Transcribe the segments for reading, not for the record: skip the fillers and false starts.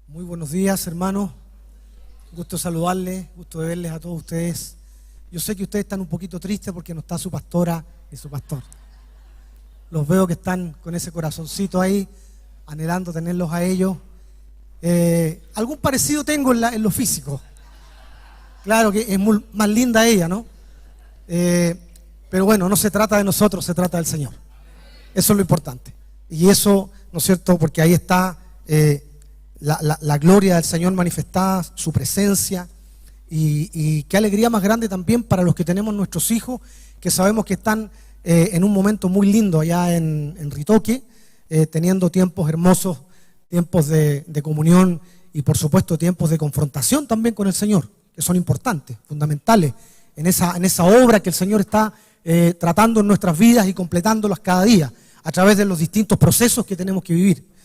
Muy buenos días, hermanos. Gusto saludarles, gusto de verles a todos ustedes. Yo sé que ustedes están un poquito tristes porque no está su pastora y su pastor. Los veo que están con ese corazoncito ahí, anhelando tenerlos a ellos. Algún parecido tengo en lo físico. Claro que es más linda ella, ¿no? Pero bueno, no se trata de nosotros, se trata del Señor. Eso es lo importante. Y eso, ¿no es cierto? Porque ahí está la gloria del Señor manifestada, su presencia. Y qué alegría más grande también para los que tenemos nuestros hijos, que sabemos que están en un momento muy lindo allá en Ritoque, teniendo tiempos hermosos, tiempos de comunión y por supuesto tiempos de confrontación también con el Señor, que son importantes, fundamentales, en esa obra que el Señor está tratando en nuestras vidas y completándolas cada día, a través de los distintos procesos que tenemos que vivir.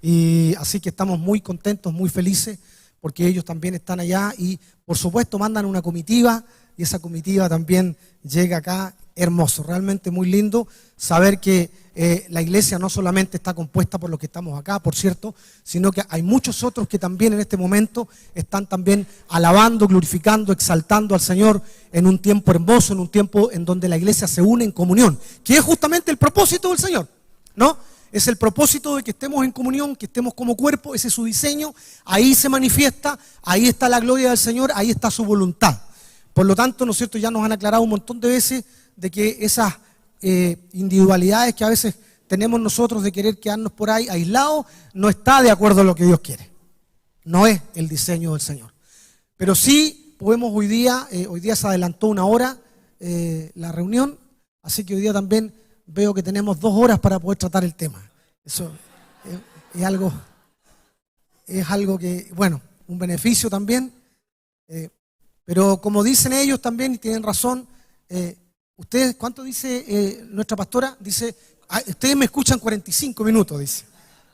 Y así que estamos muy contentos, muy felices, porque ellos también están allá y por supuesto mandan una comitiva y esa comitiva también llega acá. Hermoso, realmente muy lindo saber que la iglesia no solamente está compuesta por los que estamos acá, por cierto, sino que hay muchos otros que también en este momento están también alabando, glorificando, exaltando al Señor en un tiempo hermoso, en un tiempo en donde la iglesia se une en comunión, que es justamente el propósito del Señor, ¿no? Es el propósito de que estemos en comunión, que estemos como cuerpo, ese es su diseño, ahí se manifiesta, ahí está la gloria del Señor, ahí está su voluntad. Por lo tanto, ¿no es cierto? Ya nos han aclarado un montón de veces de que esas individualidades que a veces tenemos nosotros de querer quedarnos por ahí aislados, no está de acuerdo a lo que Dios quiere. No es el diseño del Señor. Pero sí podemos hoy día se adelantó una hora la reunión, así que hoy día también veo que tenemos 2 horas para poder tratar el tema. Eso es algo que, bueno, un beneficio también. Pero como dicen ellos también, y tienen razón, ustedes, ¿cuánto dice nuestra pastora? Dice, ustedes me escuchan 45 minutos, dice.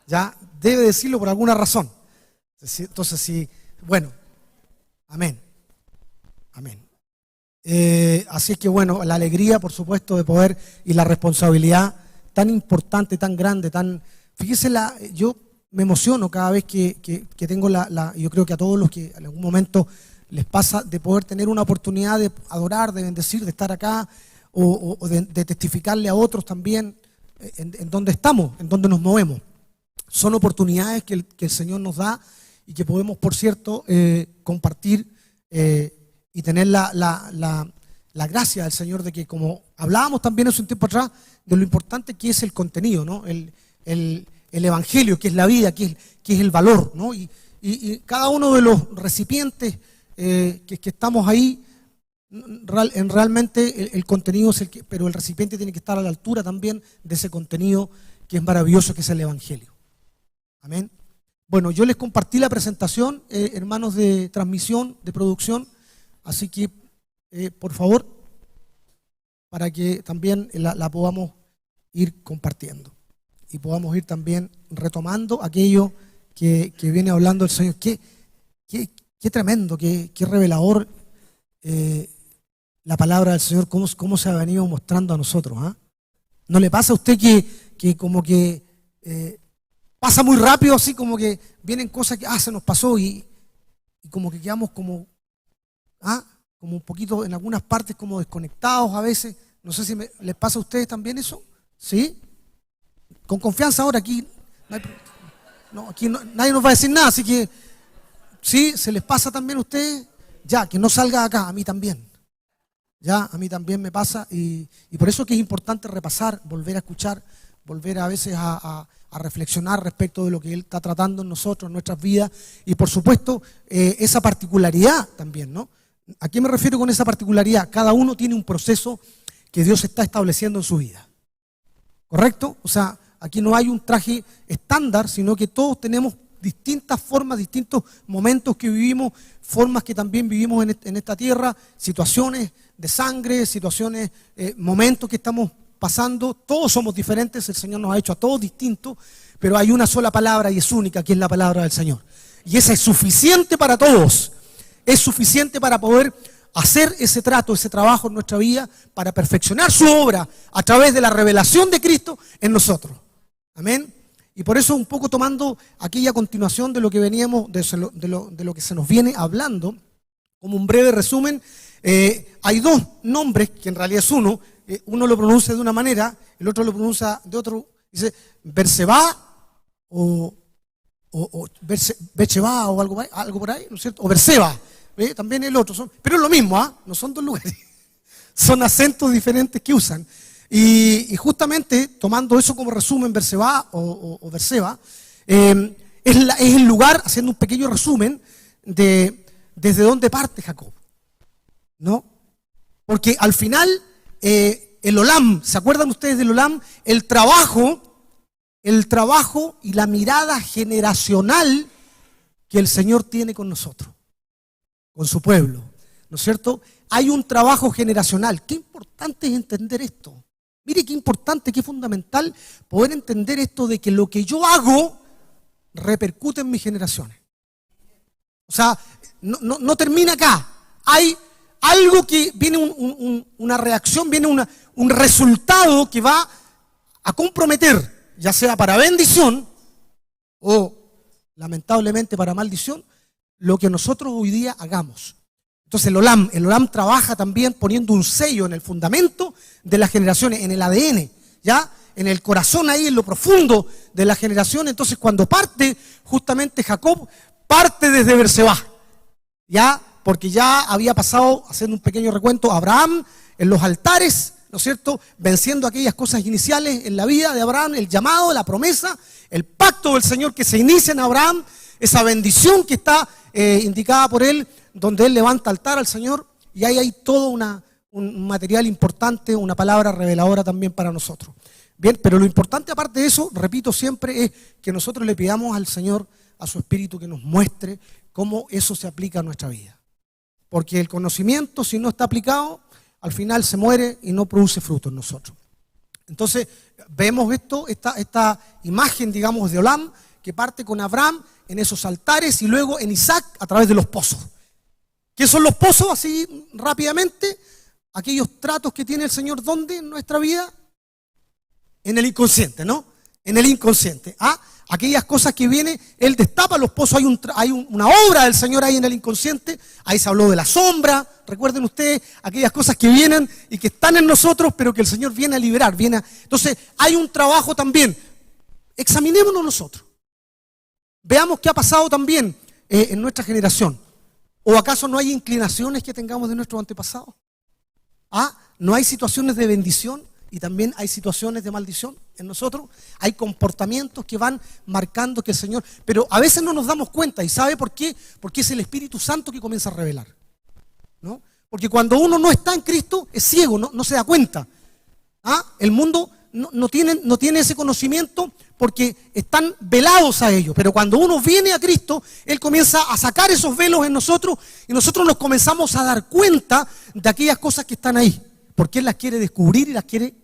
Ya, debe decirlo por alguna razón. Entonces, sí, bueno, amén. Amén. Así es que bueno, la alegría, por supuesto, de poder y la responsabilidad tan importante, tan grande, fíjese, yo me emociono cada vez que tengo yo creo que a todos los que en algún momento les pasa de poder tener una oportunidad de adorar, de bendecir, de estar acá o de testificarle a otros también en donde estamos, en donde nos movemos. Son oportunidades que el Señor nos da y que podemos, por cierto, compartir y tener la gracia del Señor de que, como hablábamos también hace un tiempo atrás, de lo importante que es el contenido, ¿no? El evangelio, que es la vida, que es el valor, ¿no? Y cada uno de los recipientes que estamos ahí, realmente el contenido es pero el recipiente tiene que estar a la altura también de ese contenido que es maravilloso, que es el evangelio. Amén. Bueno, yo les compartí la presentación, hermanos de transmisión, de producción, así que por favor, para que también la podamos ir compartiendo y podamos ir también retomando aquello que viene hablando el Señor. Qué tremendo, qué revelador la palabra del Señor, cómo se ha venido mostrando a nosotros. ¿No le pasa a usted que como que pasa muy rápido, así como que vienen cosas que se nos pasó y como que quedamos como un poquito en algunas partes como desconectados a veces? No sé si les pasa a ustedes también eso. ¿Sí? Con confianza ahora, aquí nadie nos va a decir nada, así que ¿sí? ¿Se les pasa también a ustedes? Ya, que no salga acá, a mí también. Ya, a mí también me pasa y por eso que es importante repasar, volver a escuchar, volver a veces a reflexionar respecto de lo que Él está tratando en nosotros, en nuestras vidas y por supuesto esa particularidad también, ¿no? ¿A qué me refiero con esa particularidad? Cada uno tiene un proceso que Dios está estableciendo en su vida. ¿Correcto? O sea, aquí no hay un traje estándar, sino que todos tenemos distintas formas, distintos momentos que vivimos, formas que también vivimos en esta tierra, situaciones de sangre, situaciones, momentos que estamos pasando. Todos somos diferentes, el Señor nos ha hecho a todos distintos, pero hay una sola palabra y es única, que es la palabra del Señor. Y esa es suficiente para todos, es suficiente para poder hacer ese trato, ese trabajo en nuestra vida, para perfeccionar su obra a través de la revelación de Cristo en nosotros. Amén. Y por eso un poco tomando aquella continuación de lo que veníamos, de lo que se nos viene hablando, como un breve resumen, hay dos nombres, que en realidad es uno, uno lo pronuncia de una manera, el otro lo pronuncia de otro, dice Berseba o Becheba o algo por ahí, ¿no es cierto? O Berseba, también el otro, pero es lo mismo, no son dos lugares, son acentos diferentes que usan. Y justamente, tomando eso como resumen, Berseba o Berseba, es el lugar, haciendo un pequeño resumen, desde donde parte Jacob, ¿no? Porque al final, el Olam, ¿se acuerdan ustedes del Olam? El trabajo y la mirada generacional que el Señor tiene con nosotros, con su pueblo, ¿no es cierto? Hay un trabajo generacional. Qué importante es entender esto. Mire qué importante, qué fundamental poder entender esto de que lo que yo hago repercute en mis generaciones. O sea, no termina acá. Hay algo que viene una reacción, viene un resultado que va a comprometer, ya sea para bendición o lamentablemente para maldición, lo que nosotros hoy día hagamos. Entonces el Olam trabaja también poniendo un sello en el fundamento de las generaciones, en el ADN, ¿ya? En el corazón ahí, en lo profundo de la generación. Entonces cuando parte, justamente Jacob parte desde Berseba, ¿ya? Porque ya había pasado, haciendo un pequeño recuento, Abraham en los altares, ¿no es cierto? Venciendo aquellas cosas iniciales en la vida de Abraham, el llamado, la promesa, el pacto del Señor que se inicia en Abraham, esa bendición que está indicada por él, donde él levanta altar al Señor, y ahí hay todo un material importante, una palabra reveladora también para nosotros. Bien, pero lo importante aparte de eso, repito siempre, es que nosotros le pidamos al Señor, a su Espíritu, que nos muestre cómo eso se aplica a nuestra vida. Porque el conocimiento, si no está aplicado, al final se muere y no produce fruto en nosotros. Entonces, vemos esta imagen, digamos, de Olam, que parte con Abraham en esos altares y luego en Isaac a través de los pozos. ¿Qué son los pozos? Así rápidamente, aquellos tratos que tiene el Señor, ¿dónde en nuestra vida? En el inconsciente, ¿no? En el inconsciente. Aquellas cosas que viene, Él destapa los pozos, hay una obra del Señor ahí en el inconsciente, ahí se habló de la sombra, recuerden ustedes, aquellas cosas que vienen y que están en nosotros, pero que el Señor viene a liberar, Entonces, hay un trabajo también, examinémonos nosotros, veamos qué ha pasado también en nuestra generación, o acaso no hay inclinaciones que tengamos de nuestros antepasados, no hay situaciones de bendición, y también hay situaciones de maldición en nosotros, hay comportamientos que van marcando que el Señor, pero a veces no nos damos cuenta, ¿y sabe por qué? Porque es el Espíritu Santo que comienza a revelar, ¿no? Porque cuando uno no está en Cristo, es ciego, no se da cuenta. El mundo no tiene ese conocimiento porque están velados a ello, pero cuando uno viene a Cristo, Él comienza a sacar esos velos en nosotros y nosotros nos comenzamos a dar cuenta de aquellas cosas que están ahí, porque Él las quiere descubrir y las quiere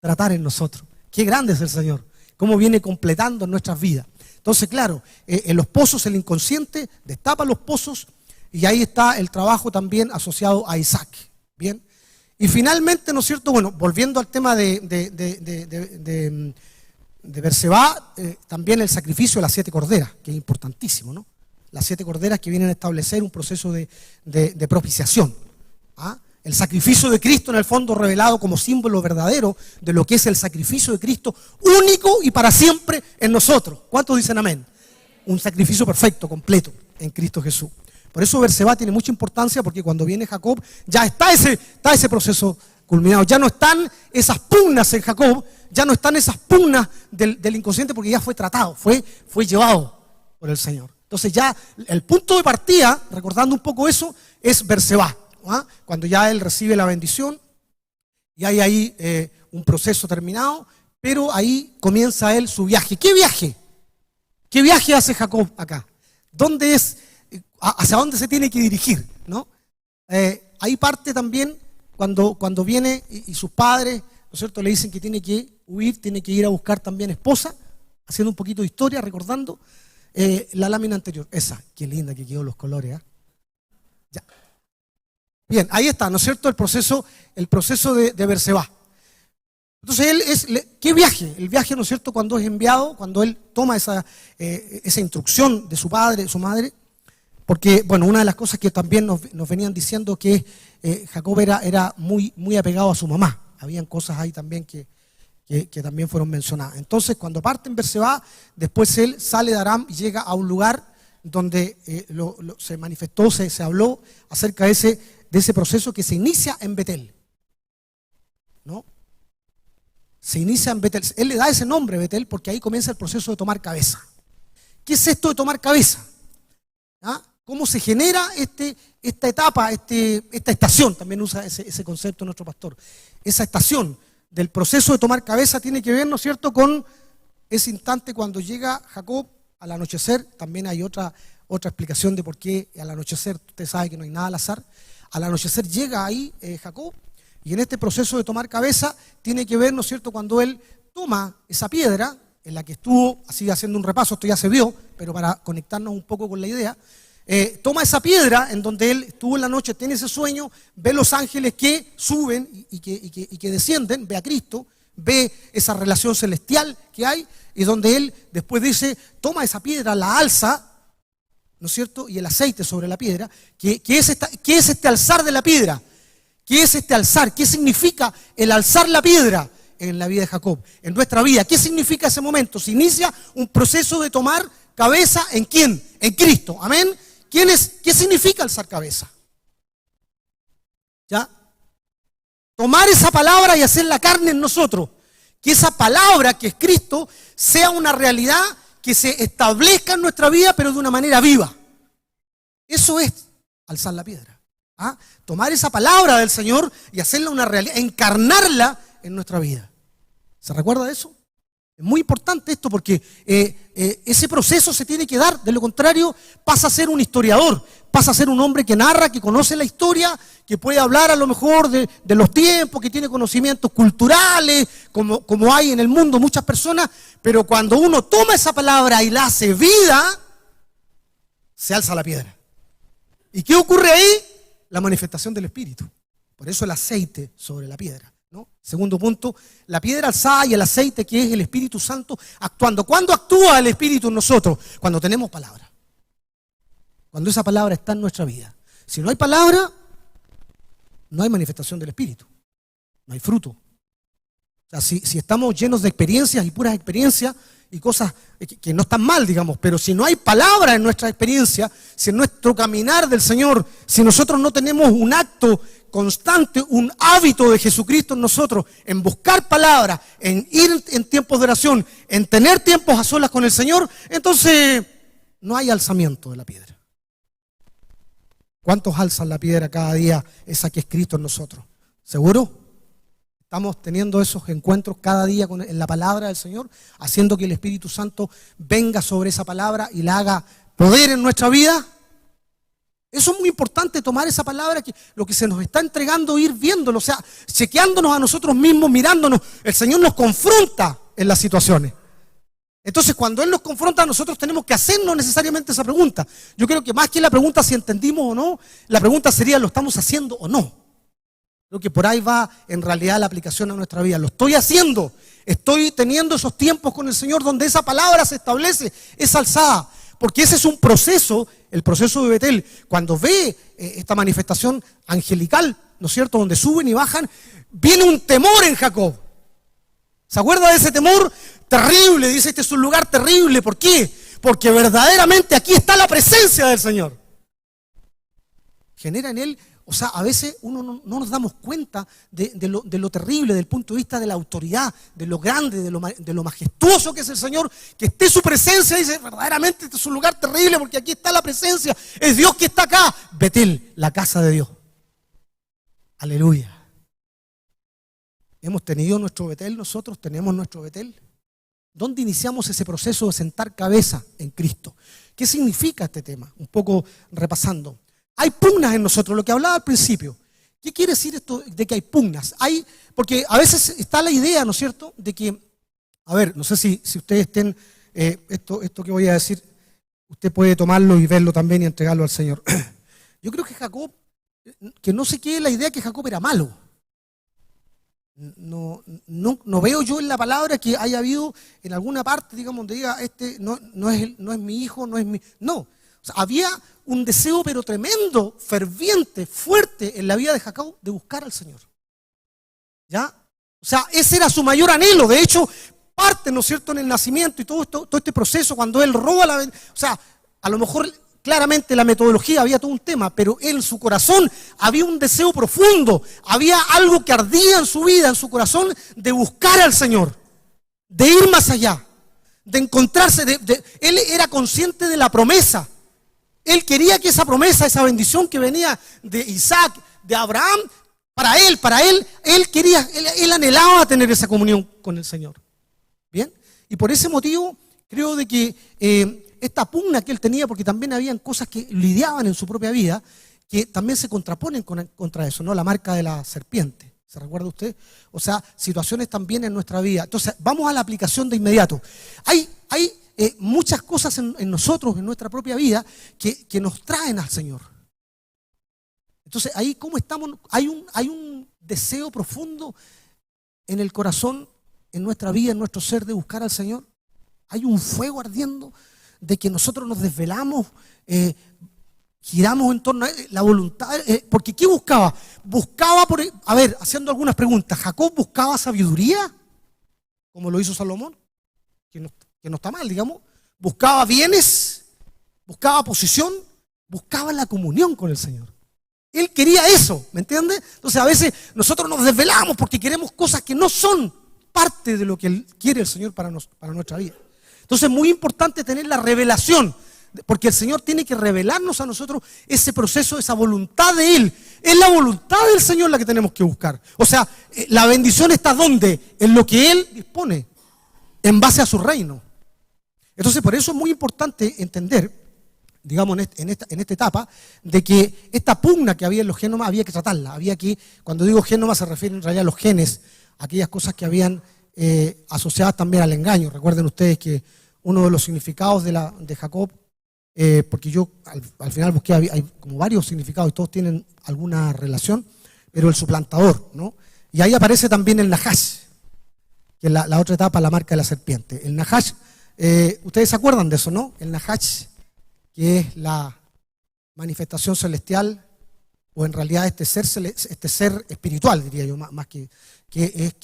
tratar en nosotros. Qué grande es el Señor, cómo viene completando en nuestras vidas. Entonces, claro, en los pozos el inconsciente destapa los pozos y ahí está el trabajo también asociado a Isaac. Bien. Y finalmente, ¿no es cierto? Bueno, volviendo al tema de Berseba, también el sacrificio de las 7 corderas, que es importantísimo, ¿no? Las 7 corderas que vienen a establecer un proceso de propiciación. El sacrificio de Cristo en el fondo revelado como símbolo verdadero de lo que es el sacrificio de Cristo único y para siempre en nosotros. ¿Cuántos dicen amén? Un sacrificio perfecto, completo en Cristo Jesús. Por eso Berseba tiene mucha importancia porque cuando viene Jacob ya está ese proceso culminado. Ya no están esas pugnas en Jacob, ya no están esas pugnas del inconsciente porque ya fue tratado, fue llevado por el Señor. Entonces ya el punto de partida, recordando un poco eso, es Berseba. Cuando ya él recibe la bendición y hay ahí un proceso terminado, pero ahí comienza él su viaje. ¿Qué viaje? ¿Qué viaje hace Jacob acá? ¿Dónde es? ¿Hacia dónde se tiene que dirigir? ¿No? Ahí parte también cuando viene y sus padres, ¿no es cierto?, le dicen que tiene que huir, tiene que ir a buscar también esposa, haciendo un poquito de historia, recordando la lámina anterior. Esa, qué linda que quedó los colores. Ya. Bien, ahí está, ¿no es cierto?, el proceso de Berseba. Entonces ¿qué viaje? El viaje, ¿no es cierto?, cuando es enviado, cuando él toma esa instrucción de su padre, de su madre, porque, bueno, una de las cosas que también nos venían diciendo que Jacob era muy, muy apegado a su mamá. Habían cosas ahí también que también fueron mencionadas. Entonces, cuando parte en Berseba, después él sale de Aram y llega a un lugar donde se manifestó, se habló acerca de ese proceso que se inicia en Betel, ¿no? Se inicia en Betel. Él le da ese nombre, Betel, porque ahí comienza el proceso de tomar cabeza. ¿Qué es esto de tomar cabeza? ¿Ah? ¿Cómo se genera esta etapa, esta estación? También usa ese concepto nuestro pastor. Esa estación del proceso de tomar cabeza tiene que ver, ¿no es cierto?, con ese instante cuando llega Jacob al anochecer. También hay otra explicación de por qué al anochecer, usted sabe que no hay nada al azar. Al anochecer llega ahí Jacob, y en este proceso de tomar cabeza tiene que ver, ¿no es cierto?, cuando él toma esa piedra en la que estuvo, así haciendo un repaso, esto ya se vio, pero para conectarnos un poco con la idea, toma esa piedra en donde él estuvo en la noche, tiene ese sueño, ve los ángeles que suben y que descienden, ve a Cristo, ve esa relación celestial que hay, y donde él después dice, toma esa piedra, la alza, ¿no es cierto?, y el aceite sobre la piedra. ¿Qué es este alzar de la piedra? ¿Qué es este alzar? ¿Qué significa el alzar la piedra en la vida de Jacob? En nuestra vida, ¿qué significa ese momento? Se inicia un proceso de tomar cabeza, ¿en quién? En Cristo, amén. ¿Qué significa alzar cabeza? ¿Ya? Tomar esa palabra y hacer la carne en nosotros. Que esa palabra que es Cristo sea una realidad que se establezca en nuestra vida, pero de una manera viva. Eso es alzar la piedra. ¿Ah? Tomar esa palabra del Señor y hacerla una realidad, encarnarla en nuestra vida. ¿Se recuerda de eso? Es muy importante esto porque ese proceso se tiene que dar, de lo contrario pasa a ser un historiador, pasa a ser un hombre que narra, que conoce la historia, que puede hablar a lo mejor de los tiempos, que tiene conocimientos culturales, como hay en el mundo muchas personas, pero cuando uno toma esa palabra y la hace vida, se alza la piedra. ¿Y qué ocurre ahí? La manifestación del Espíritu. Por eso el aceite sobre la piedra, ¿no? Segundo punto, la piedra alzada y el aceite, que es el Espíritu Santo actuando. ¿Cuándo actúa el Espíritu en nosotros? Cuando tenemos palabra. Cuando esa palabra está en nuestra vida. Si no hay palabra, no hay manifestación del Espíritu. No hay fruto. O sea, si estamos llenos de experiencias y puras experiencias y cosas que no están mal, digamos, pero si no hay palabra en nuestra experiencia, si en nuestro caminar del Señor, si nosotros no tenemos un acto constante, un hábito de Jesucristo en nosotros, en buscar palabra, en ir en tiempos de oración, en tener tiempos a solas con el Señor, entonces no hay alzamiento de la piedra. ¿Cuántos alzan la piedra cada día esa que es Cristo en nosotros? ¿Seguro? Estamos teniendo esos encuentros cada día en la palabra del Señor, haciendo que el Espíritu Santo venga sobre esa palabra y la haga poder en nuestra vida. Eso es muy importante, tomar esa palabra, que lo que se nos está entregando, ir viéndolo, o sea, chequeándonos a nosotros mismos, mirándonos. El Señor nos confronta en las situaciones. Entonces, cuando Él nos confronta, nosotros tenemos que hacernos necesariamente esa pregunta. Yo creo que más que la pregunta si entendimos o no, la pregunta sería, ¿lo estamos haciendo o no? Creo que por ahí va en realidad la aplicación a nuestra vida. Lo estoy haciendo, estoy teniendo esos tiempos con el Señor donde esa palabra se establece, es alzada. Porque ese es un proceso, el proceso de Betel. Cuando ve esta manifestación angelical, ¿no es cierto?, donde suben y bajan, viene un temor en Jacob. ¿Se acuerda de ese temor? Terrible, dice, este es un lugar terrible. ¿Por qué? Porque verdaderamente aquí está la presencia del Señor. Genera en él, o sea, a veces uno no nos damos cuenta de lo terrible, del punto de vista de la autoridad, de lo grande, de lo majestuoso que es el Señor, que esté su presencia. Dice, verdaderamente este es un lugar terrible porque aquí está la presencia, es Dios que está acá. Betel, la casa de Dios. Aleluya. Hemos tenido nuestro Betel, nosotros tenemos nuestro Betel. ¿Dónde iniciamos ese proceso de sentar cabeza en Cristo? ¿Qué significa este tema? Un poco repasando. Hay pugnas en nosotros, lo que hablaba al principio. ¿Qué quiere decir esto de que hay pugnas? Porque a veces está la idea, ¿no es cierto?, de que, a ver, no sé si ustedes estén, esto que voy a decir, usted puede tomarlo y verlo también y entregarlo al Señor. Yo creo que Jacob, que no se quede la idea que Jacob era malo. no veo yo en la palabra que haya habido en alguna parte, digamos, donde diga, no es mi hijo, no es mi... No, o sea, había un deseo pero tremendo, ferviente, fuerte en la vida de Jacob de buscar al Señor. ¿Ya? O sea, ese era su mayor anhelo. De hecho, parte, ¿no es cierto?, en el nacimiento y todo este proceso, cuando él roba la... O sea, a lo mejor claramente la metodología había todo un tema, pero en su corazón había un deseo profundo, había algo que ardía en su vida, en su corazón, de buscar al Señor, de ir más allá, de encontrarse, él era consciente de la promesa. Él quería que esa promesa, esa bendición que venía de Isaac, de Abraham, él anhelaba tener esa comunión con el Señor. ¿Bien? Y por ese motivo creo de que esta pugna que él tenía, porque también habían cosas que lidiaban en su propia vida, que también se contraponen contra eso, ¿no? La marca de la serpiente, ¿se recuerda usted? O sea, situaciones también en nuestra vida. Entonces, vamos a la aplicación de inmediato. Hay muchas cosas en nosotros, en nuestra propia vida, que nos traen al Señor. Entonces, ahí cómo estamos, hay un deseo profundo en el corazón, en nuestra vida, en nuestro ser, de buscar al Señor. Hay un fuego ardiendo de que nosotros nos desvelamos, giramos en torno a la voluntad, porque ¿qué buscaba? Buscaba, haciendo algunas preguntas, ¿Jacob buscaba sabiduría? Como lo hizo Salomón, que no está mal, digamos. Buscaba bienes, buscaba posición, buscaba la comunión con el Señor. Él quería eso, ¿me entiendes? Entonces a veces nosotros nos desvelamos porque queremos cosas que no son parte de lo que quiere el Señor para nuestra vida. Entonces es muy importante tener la revelación, porque el Señor tiene que revelarnos a nosotros ese proceso, esa voluntad de Él. Es la voluntad del Señor la que tenemos que buscar. O sea, la bendición está ¿dónde? En lo que Él dispone, en base a su reino. Entonces por eso es muy importante entender, digamos, en esta etapa, de que esta pugna que había en los génomas había que tratarla. Cuando digo génoma se refiere en realidad a los genes, aquellas cosas que habían asociadas también al engaño. Recuerden ustedes que uno de los significados de Jacob, porque yo al final busqué, hay como varios significados y todos tienen alguna relación, pero el suplantador, ¿no? Y ahí aparece también el Nahash, que es la otra etapa, la marca de la serpiente. El Nahash, ustedes se acuerdan de eso, ¿no? El Nahash, que es la manifestación celestial, o en realidad este ser espiritual, diría yo, más que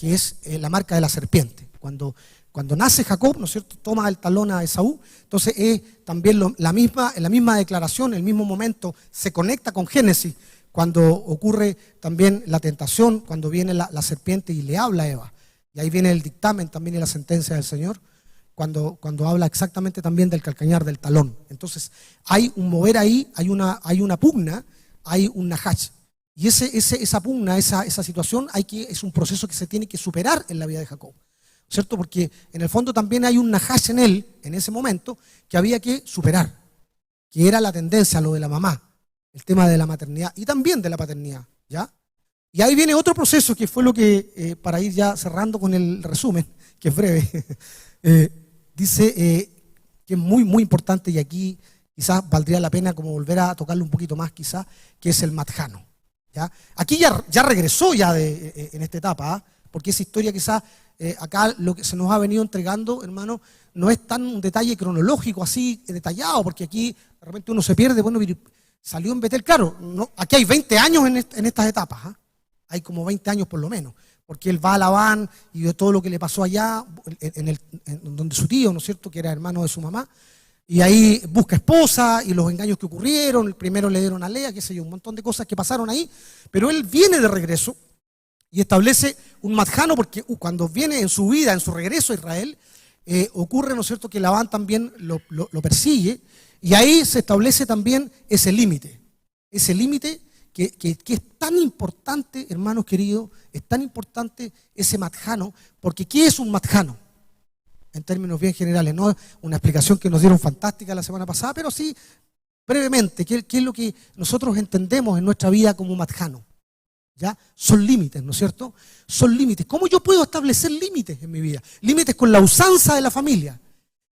es la marca de la serpiente. Cuando nace Jacob, ¿no es cierto?, toma el talón a Esaú, entonces es también en la misma declaración, en el mismo momento, se conecta con Génesis, cuando ocurre también la tentación, cuando viene la serpiente y le habla a Eva. Y ahí viene el dictamen también y la sentencia del Señor, cuando habla exactamente también del calcañar del talón. Entonces hay un mover ahí, hay una pugna, hay un nahash. Y esa pugna, esa situación, es un proceso que se tiene que superar en la vida de Jacob, ¿cierto? Porque en el fondo también hay un nahash en él, en ese momento, que había que superar, que era la tendencia a lo de la mamá, el tema de la maternidad y también de la paternidad, ¿ya? Y ahí viene otro proceso que fue lo que, para ir ya cerrando con el resumen, que es breve, dice que es muy, muy importante, y aquí quizás valdría la pena como volver a tocarlo un poquito más, quizás, que es el Madjano. ¿Ya? Aquí ya regresó en esta etapa, porque esa historia quizás, acá lo que se nos ha venido entregando, hermano, no es tan un detalle cronológico así detallado, porque aquí de repente uno se pierde, bueno, salió en Betel, claro, no, aquí hay 20 años en estas etapas, hay como 20 años por lo menos, porque él va a Labán y de todo lo que le pasó allá, en donde su tío, ¿no es cierto?, que era hermano de su mamá, y ahí busca esposa y los engaños que ocurrieron. El primero le dieron a Lea, qué sé yo, un montón de cosas que pasaron ahí, pero él viene de regreso y establece un Madjano, porque cuando viene en su vida, en su regreso a Israel, ocurre, ¿no es cierto?, que Labán también lo persigue, y ahí se establece también ese límite que es tan importante, hermanos queridos, es tan importante ese Madjano, porque ¿qué es un Madjano? En términos bien generales, no una explicación que nos dieron fantástica la semana pasada, pero sí brevemente, ¿qué es lo que nosotros entendemos en nuestra vida como Madjano? ¿Ya? Son límites, ¿no es cierto? Son límites. ¿Cómo yo puedo establecer límites en mi vida? Límites con la usanza de la familia.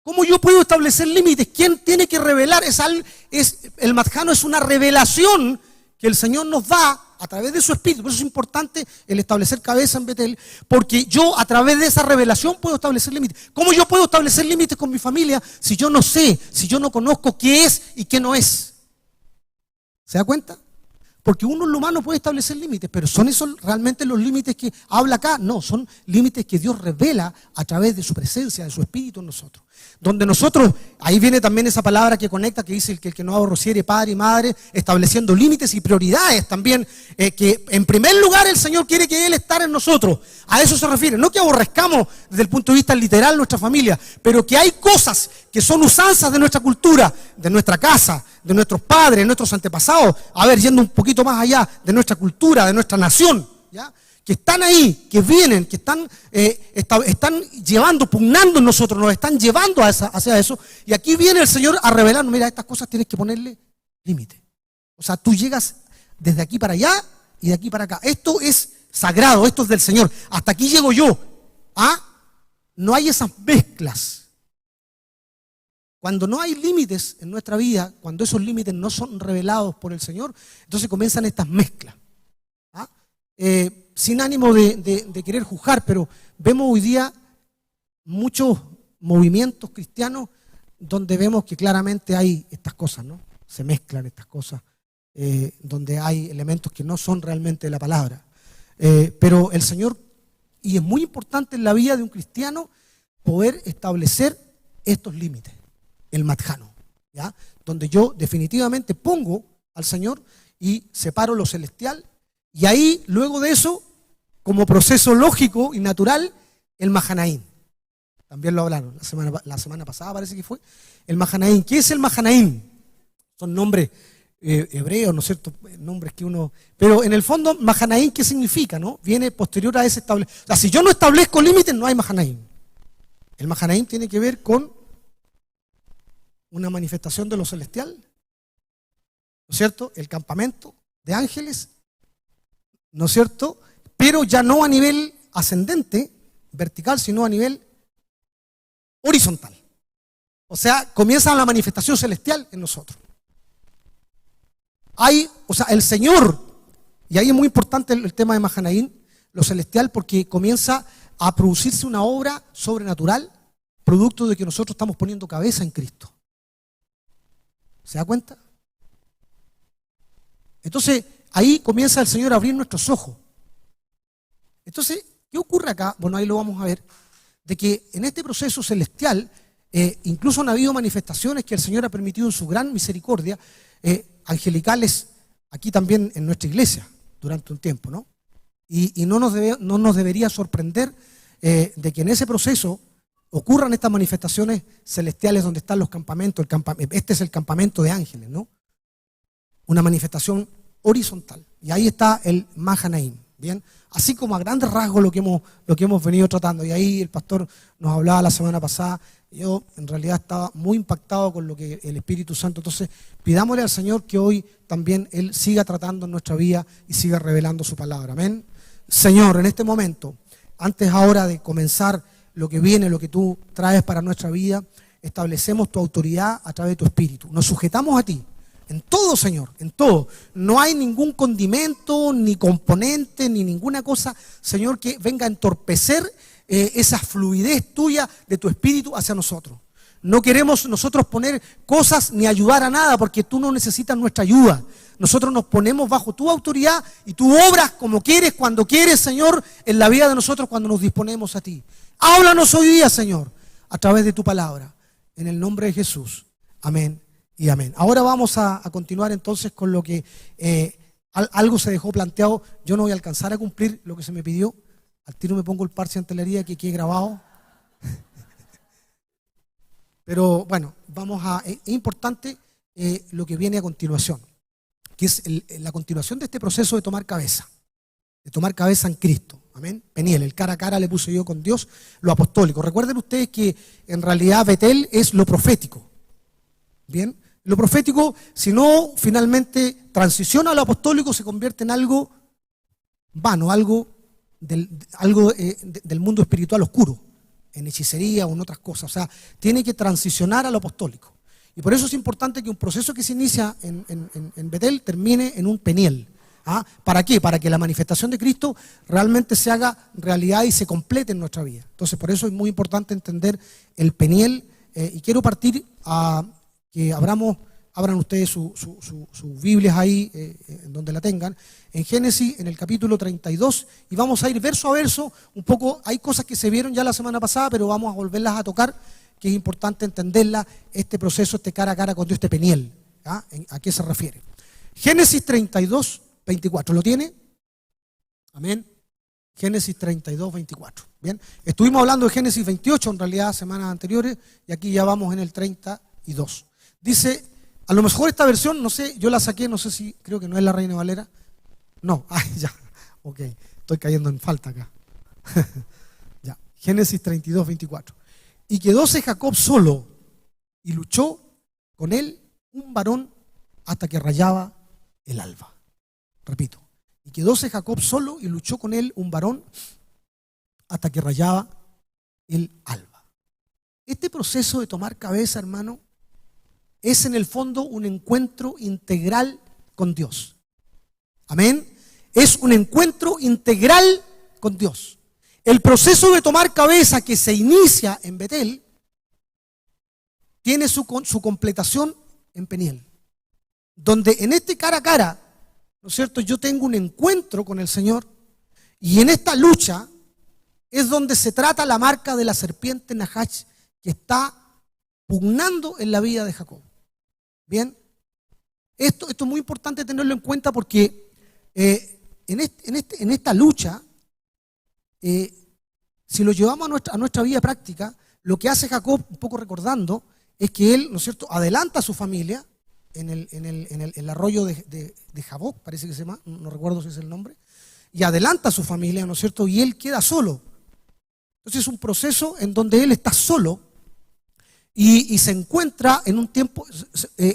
¿Cómo yo puedo establecer límites? ¿Quién tiene que revelar? El Madjano es una revelación que el Señor nos da a través de su espíritu. Por eso es importante el establecer cabeza en Betel, porque yo a través de esa revelación puedo establecer límites. ¿Cómo yo puedo establecer límites con mi familia si yo no sé, si yo no conozco qué es y qué no es? ¿Se da cuenta? Porque uno en lo humano puede establecer límites, pero ¿son esos realmente los límites que habla acá? No, son límites que Dios revela a través de su presencia, de su espíritu en nosotros. Donde nosotros, ahí viene también esa palabra que conecta, que dice el que no aborreciere padre y madre, estableciendo límites y prioridades también, que en primer lugar el Señor quiere que Él esté en nosotros. A eso se refiere, no que aborrezcamos desde el punto de vista literal nuestra familia, pero que hay cosas que son usanzas de nuestra cultura, de nuestra casa, de nuestros padres, de nuestros antepasados, a ver, yendo un poquito más allá, de nuestra cultura, de nuestra nación, ¿ya? Que están ahí, que vienen, que están llevando, pugnando en nosotros, nos están llevando hacia eso. Y aquí viene el Señor a revelarnos, mira, estas cosas tienes que ponerle límite. O sea, tú llegas desde aquí para allá y de aquí para acá. Esto es sagrado, esto es del Señor. Hasta aquí llego yo. ¿Ah? No hay esas mezclas. Cuando no hay límites en nuestra vida, cuando esos límites no son revelados por el Señor, entonces comienzan estas mezclas. ¿Ah? Sin ánimo de querer juzgar, pero vemos hoy día muchos movimientos cristianos donde vemos que claramente hay estas cosas, ¿no? Se mezclan estas cosas, donde hay elementos que no son realmente de la palabra. Pero el Señor, y es muy importante en la vida de un cristiano, poder establecer estos límites, el madjano, ¿ya? Donde yo definitivamente pongo al Señor y separo lo celestial, y ahí, luego de eso, como proceso lógico y natural, el Mahanaim. También lo hablaron la semana pasada, parece que fue. El Mahanaim. ¿Qué es el Mahanaim? Son nombres hebreos, ¿no es cierto? Nombres que uno... Pero en el fondo, Mahanaim, ¿qué significa? ¿No? Viene posterior a ese establecimiento. O sea, si yo no establezco límites, no hay Mahanaim. El Mahanaim tiene que ver con una manifestación de lo celestial, ¿no es cierto? El campamento de ángeles, ¿no es cierto? Pero ya no a nivel ascendente, vertical, sino a nivel horizontal. O sea, comienza la manifestación celestial en nosotros. O sea, el Señor, y ahí es muy importante el tema de Mahanaim, lo celestial, porque comienza a producirse una obra sobrenatural, producto de que nosotros estamos poniendo cabeza en Cristo. ¿Se da cuenta? Entonces, ahí comienza el Señor a abrir nuestros ojos. Entonces, ¿qué ocurre acá? Bueno, ahí lo vamos a ver, de que en este proceso celestial, incluso han habido manifestaciones que el Señor ha permitido en su gran misericordia, angelicales, aquí también en nuestra iglesia, durante un tiempo, ¿no? Y no nos debería sorprender de que en ese proceso ocurran estas manifestaciones celestiales donde están los campamentos. Este es el campamento de ángeles, ¿no? Una manifestación horizontal. Y ahí está el Mahanaim, ¿bien? Así como a grandes rasgos lo que hemos venido tratando. Y ahí el pastor nos hablaba la semana pasada. Yo en realidad estaba muy impactado con lo que el Espíritu Santo. Entonces, pidámosle al Señor que hoy también Él siga tratando en nuestra vida y siga revelando su palabra. Amén. Señor, en este momento, antes ahora de comenzar lo que viene, lo que tú traes para nuestra vida, establecemos tu autoridad a través de tu Espíritu. Nos sujetamos a ti. En todo, Señor, en todo. No hay ningún condimento, ni componente, ni ninguna cosa, Señor, que venga a entorpecer esa fluidez tuya de tu espíritu hacia nosotros. No queremos nosotros poner cosas ni ayudar a nada, porque tú no necesitas nuestra ayuda. Nosotros nos ponemos bajo tu autoridad y tú obras como quieres, cuando quieres, Señor, en la vida de nosotros cuando nos disponemos a ti. Háblanos hoy día, Señor, a través de tu palabra. En el nombre de Jesús. Amén. Y amén. Ahora vamos a continuar entonces con lo que algo se dejó planteado. Yo no voy a alcanzar a cumplir lo que se me pidió. Al tiro me pongo el parche de antelería que quede grabado. Pero bueno, es importante lo que viene a continuación, que es la continuación de este proceso de tomar cabeza en Cristo. Amén. Peniel, el cara a cara le puse yo con Dios, lo apostólico. Recuerden ustedes que en realidad Betel es lo profético. Bien. Lo profético, si no finalmente transiciona a lo apostólico, se convierte en algo vano, algo del mundo espiritual oscuro, en hechicería o en otras cosas. O sea, tiene que transicionar a lo apostólico. Y por eso es importante que un proceso que se inicia en Betel termine en un Peniel. ¿Ah? ¿Para qué? Para que la manifestación de Cristo realmente se haga realidad y se complete en nuestra vida. Entonces, por eso es muy importante entender el Peniel. Y quiero partir a que abran ustedes sus Biblias ahí, en donde la tengan, en Génesis, en el capítulo 32, y vamos a ir verso a verso, un poco, hay cosas que se vieron ya la semana pasada, pero vamos a volverlas a tocar, que es importante entenderla, este proceso, este cara a cara con Dios, este Peniel. ¿Ah? ¿A qué se refiere? Génesis 32, 24, ¿lo tiene? Amén. Génesis 32, 24. Bien, estuvimos hablando de Génesis 28 en realidad semanas anteriores y aquí ya vamos en el 32. Dice, a lo mejor esta versión, no sé, yo la saqué, no sé si, creo que no es la Reina Valera. No, ya, ok, estoy cayendo en falta acá. Ya, Génesis 32, 24. Y quedóse Jacob solo y luchó con él un varón hasta que rayaba el alba. Repito, y quedóse Jacob solo y luchó con él un varón hasta que rayaba el alba. Este proceso de tomar cabeza, hermano, es en el fondo un encuentro integral con Dios. Amén. Es un encuentro integral con Dios. El proceso de tomar cabeza que se inicia en Betel tiene su completación en Peniel, donde en este cara a cara, ¿no es cierto?, yo tengo un encuentro con el Señor y en esta lucha es donde se trata la marca de la serpiente Nahash que está pugnando en la vida de Jacob. Bien, esto es muy importante tenerlo en cuenta porque en esta lucha, si lo llevamos a nuestra vida práctica, lo que hace Jacob, un poco recordando, es que él, ¿no es cierto?, adelanta a su familia en el arroyo de Jaboc, parece que se llama, no recuerdo si es el nombre, y adelanta a su familia, ¿no es cierto?, y él queda solo. Entonces es un proceso en donde él está solo y se encuentra en un tiempo.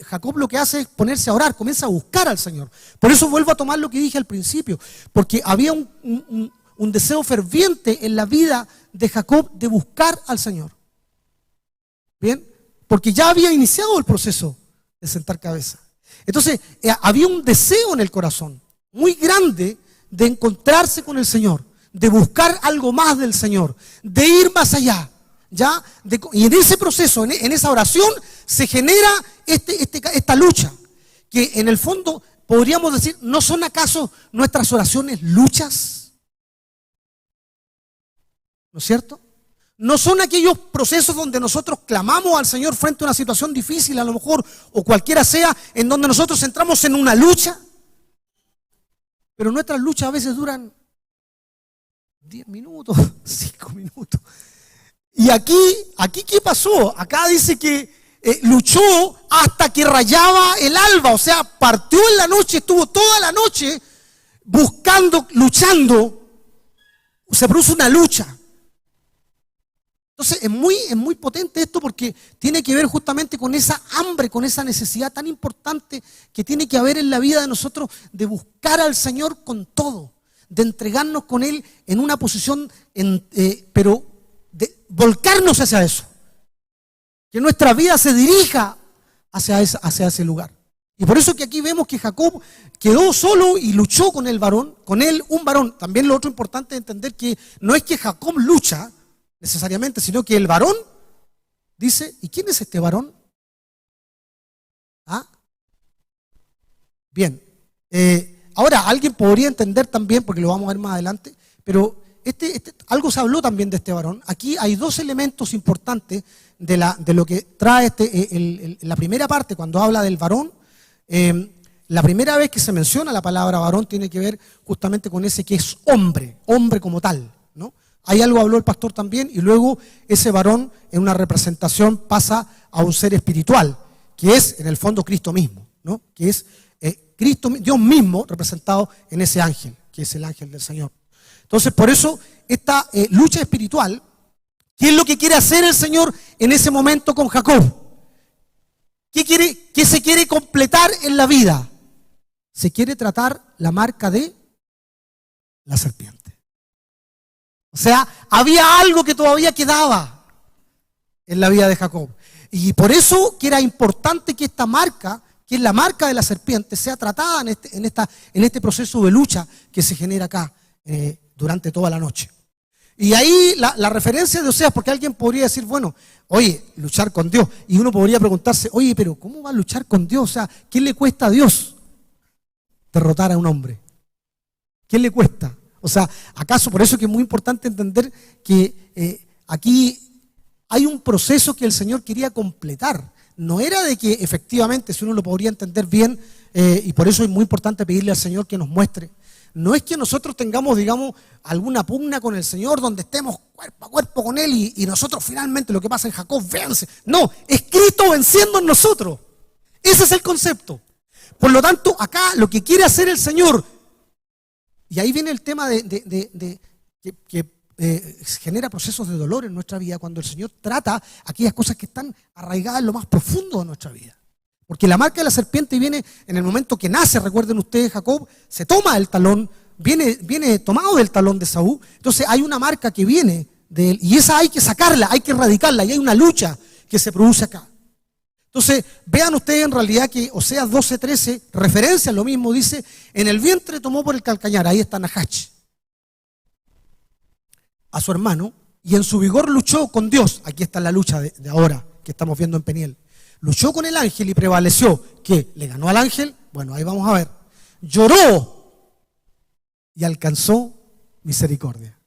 Jacob lo que hace es ponerse a orar, comienza a buscar al Señor. Por eso vuelvo a tomar lo que dije al principio, porque había un deseo ferviente en la vida de Jacob de buscar al Señor. Bien, porque ya había iniciado el proceso de sentar cabeza. Entonces, había un deseo en el corazón muy grande de encontrarse con el Señor, de buscar algo más del Señor, de ir más allá. ¿Ya? Y en ese proceso, en esa oración, se genera esta lucha, que en el fondo podríamos decir, ¿no son acaso nuestras oraciones luchas? ¿No es cierto? No son aquellos procesos donde nosotros clamamos al Señor frente a una situación difícil, a lo mejor, o cualquiera sea, en donde nosotros entramos en una lucha. Pero nuestras luchas a veces duran 10 minutos, 5 minutos. Y aquí ¿qué pasó? Acá dice que luchó hasta que rayaba el alba, o sea, partió en la noche, estuvo toda la noche buscando, luchando. Se produce una lucha. Entonces es muy potente esto porque tiene que ver justamente con esa hambre, con esa necesidad tan importante que tiene que haber en la vida de nosotros de buscar al Señor con todo, de entregarnos con Él en una posición, pero de volcarnos hacia eso, que nuestra vida se dirija hacia ese lugar. Y por eso que aquí vemos que Jacob quedó solo y luchó con el varón, con él un varón. También lo otro importante es entender que no es que Jacob lucha necesariamente, sino que el varón dice, ¿y quién es este varón? ¿Ah? Bien, ahora alguien podría entender también, porque lo vamos a ver más adelante, pero algo se habló también de este varón. Aquí hay dos elementos importantes de lo que trae la primera parte, cuando habla del varón. La primera vez que se menciona la palabra varón tiene que ver justamente con ese que es hombre como tal, ¿no? Hay algo habló el pastor también, y luego ese varón en una representación pasa a un ser espiritual, que es en el fondo Cristo mismo, ¿no? Que es Cristo, Dios mismo representado en ese ángel, que es el ángel del Señor. Entonces, por eso, esta lucha espiritual, ¿qué es lo que quiere hacer el Señor en ese momento con Jacob? ¿Qué se quiere completar en la vida? Se quiere tratar la marca de la serpiente. O sea, había algo que todavía quedaba en la vida de Jacob. Y por eso que era importante que esta marca que es la marca de la serpiente, sea tratada en este proceso de lucha que se genera acá durante toda la noche. Y ahí la referencia de Oseas, porque alguien podría decir, bueno, oye, luchar con Dios. Y uno podría preguntarse, oye, pero ¿cómo va a luchar con Dios? O sea, ¿qué le cuesta a Dios derrotar a un hombre? ¿Qué le cuesta? O sea, ¿acaso? Por eso que es muy importante entender que aquí hay un proceso que el Señor quería completar. No era de que efectivamente, si uno lo podría entender bien, y por eso es muy importante pedirle al Señor que nos muestre. No es que nosotros tengamos, digamos, alguna pugna con el Señor donde estemos cuerpo a cuerpo con Él y nosotros finalmente, lo que pasa en Jacob, vence. No, es Cristo venciendo en nosotros. Ese es el concepto. Por lo tanto, acá lo que quiere hacer el Señor, y ahí viene el tema que genera procesos de dolor en nuestra vida cuando el Señor trata aquellas cosas que están arraigadas en lo más profundo de nuestra vida. Porque la marca de la serpiente viene en el momento que nace, recuerden ustedes, Jacob se toma el talón, viene tomado del talón de Saúl, entonces hay una marca que viene de él, y esa hay que sacarla, hay que erradicarla, y hay una lucha que se produce acá. Entonces, vean ustedes en realidad que Oseas 12:13 referencia a lo mismo, dice, en el vientre tomó por el calcañar, ahí está Nahash, a su hermano, y en su vigor luchó con Dios. Aquí está la lucha de ahora que estamos viendo en Peniel. Luchó con el ángel y prevaleció. ¿Qué? ¿Le ganó al ángel? Bueno, ahí vamos a ver. Lloró y alcanzó misericordia.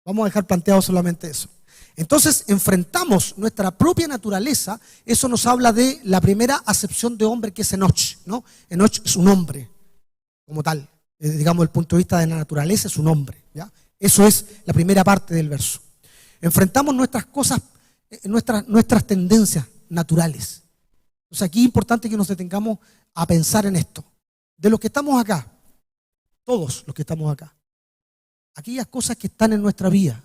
Vamos a dejar planteado solamente eso. Entonces enfrentamos nuestra propia naturaleza. Eso nos habla de la primera acepción de hombre, que es Enoch, ¿no? Enoch es un hombre como tal. Digamos, desde el punto de vista de la naturaleza es un hombre, ¿ya? Eso es la primera parte del verso. Enfrentamos nuestras cosas, nuestras tendencias naturales. O sea, aquí es importante que nos detengamos a pensar en esto. De los que estamos acá, todos los que estamos acá, aquellas cosas que están en nuestra vida,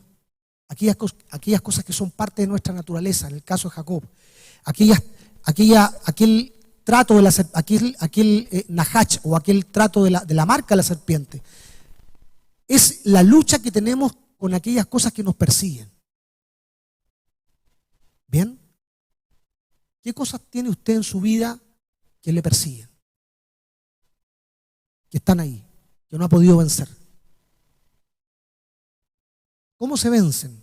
aquellas cosas que son parte de nuestra naturaleza, en el caso de Jacob, aquel trato de aquel Nahash, o aquel trato de la marca de la serpiente, es la lucha que tenemos con aquellas cosas que nos persiguen. ¿Bien? ¿Qué cosas tiene usted en su vida que le persiguen? Que están ahí, que no ha podido vencer. ¿Cómo se vencen?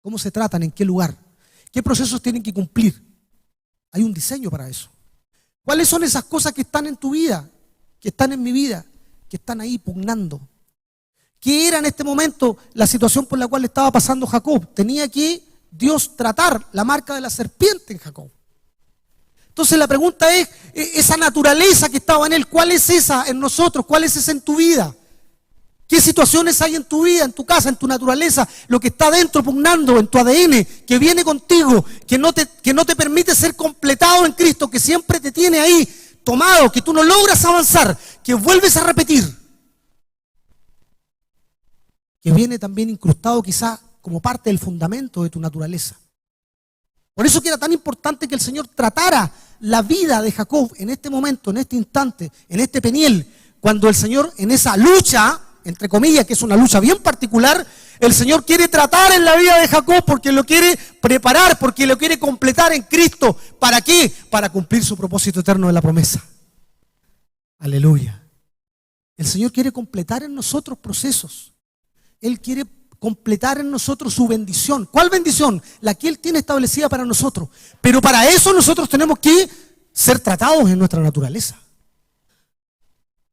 ¿Cómo se tratan? ¿En qué lugar? ¿Qué procesos tienen que cumplir? Hay un diseño para eso. ¿Cuáles son esas cosas que están en tu vida, que están en mi vida, que están ahí pugnando? ¿Qué era en este momento la situación por la cual estaba pasando Jacob? Tenía que Dios tratar la marca de la serpiente en Jacob. Entonces la pregunta es, esa naturaleza que estaba en él, ¿cuál es esa en nosotros? ¿Cuál es esa en tu vida? ¿Qué situaciones hay en tu vida, en tu casa, en tu naturaleza? Lo que está dentro pugnando, en tu ADN, que viene contigo, que no te permite ser completado en Cristo, que siempre te tiene ahí tomado, que tú no logras avanzar, que vuelves a repetir. Que viene también incrustado quizá como parte del fundamento de tu naturaleza. Por eso que era tan importante que el Señor tratara la vida de Jacob en este momento, en este instante, en este Peniel, cuando el Señor en esa lucha, entre comillas, que es una lucha bien particular, el Señor quiere tratar en la vida de Jacob porque lo quiere preparar, porque lo quiere completar en Cristo. ¿Para qué? Para cumplir su propósito eterno de la promesa. Aleluya. El Señor quiere completar en nosotros procesos. Él quiere completar en nosotros su bendición. ¿Cuál bendición? La que Él tiene establecida para nosotros. Pero para eso nosotros tenemos que ser tratados en nuestra naturaleza.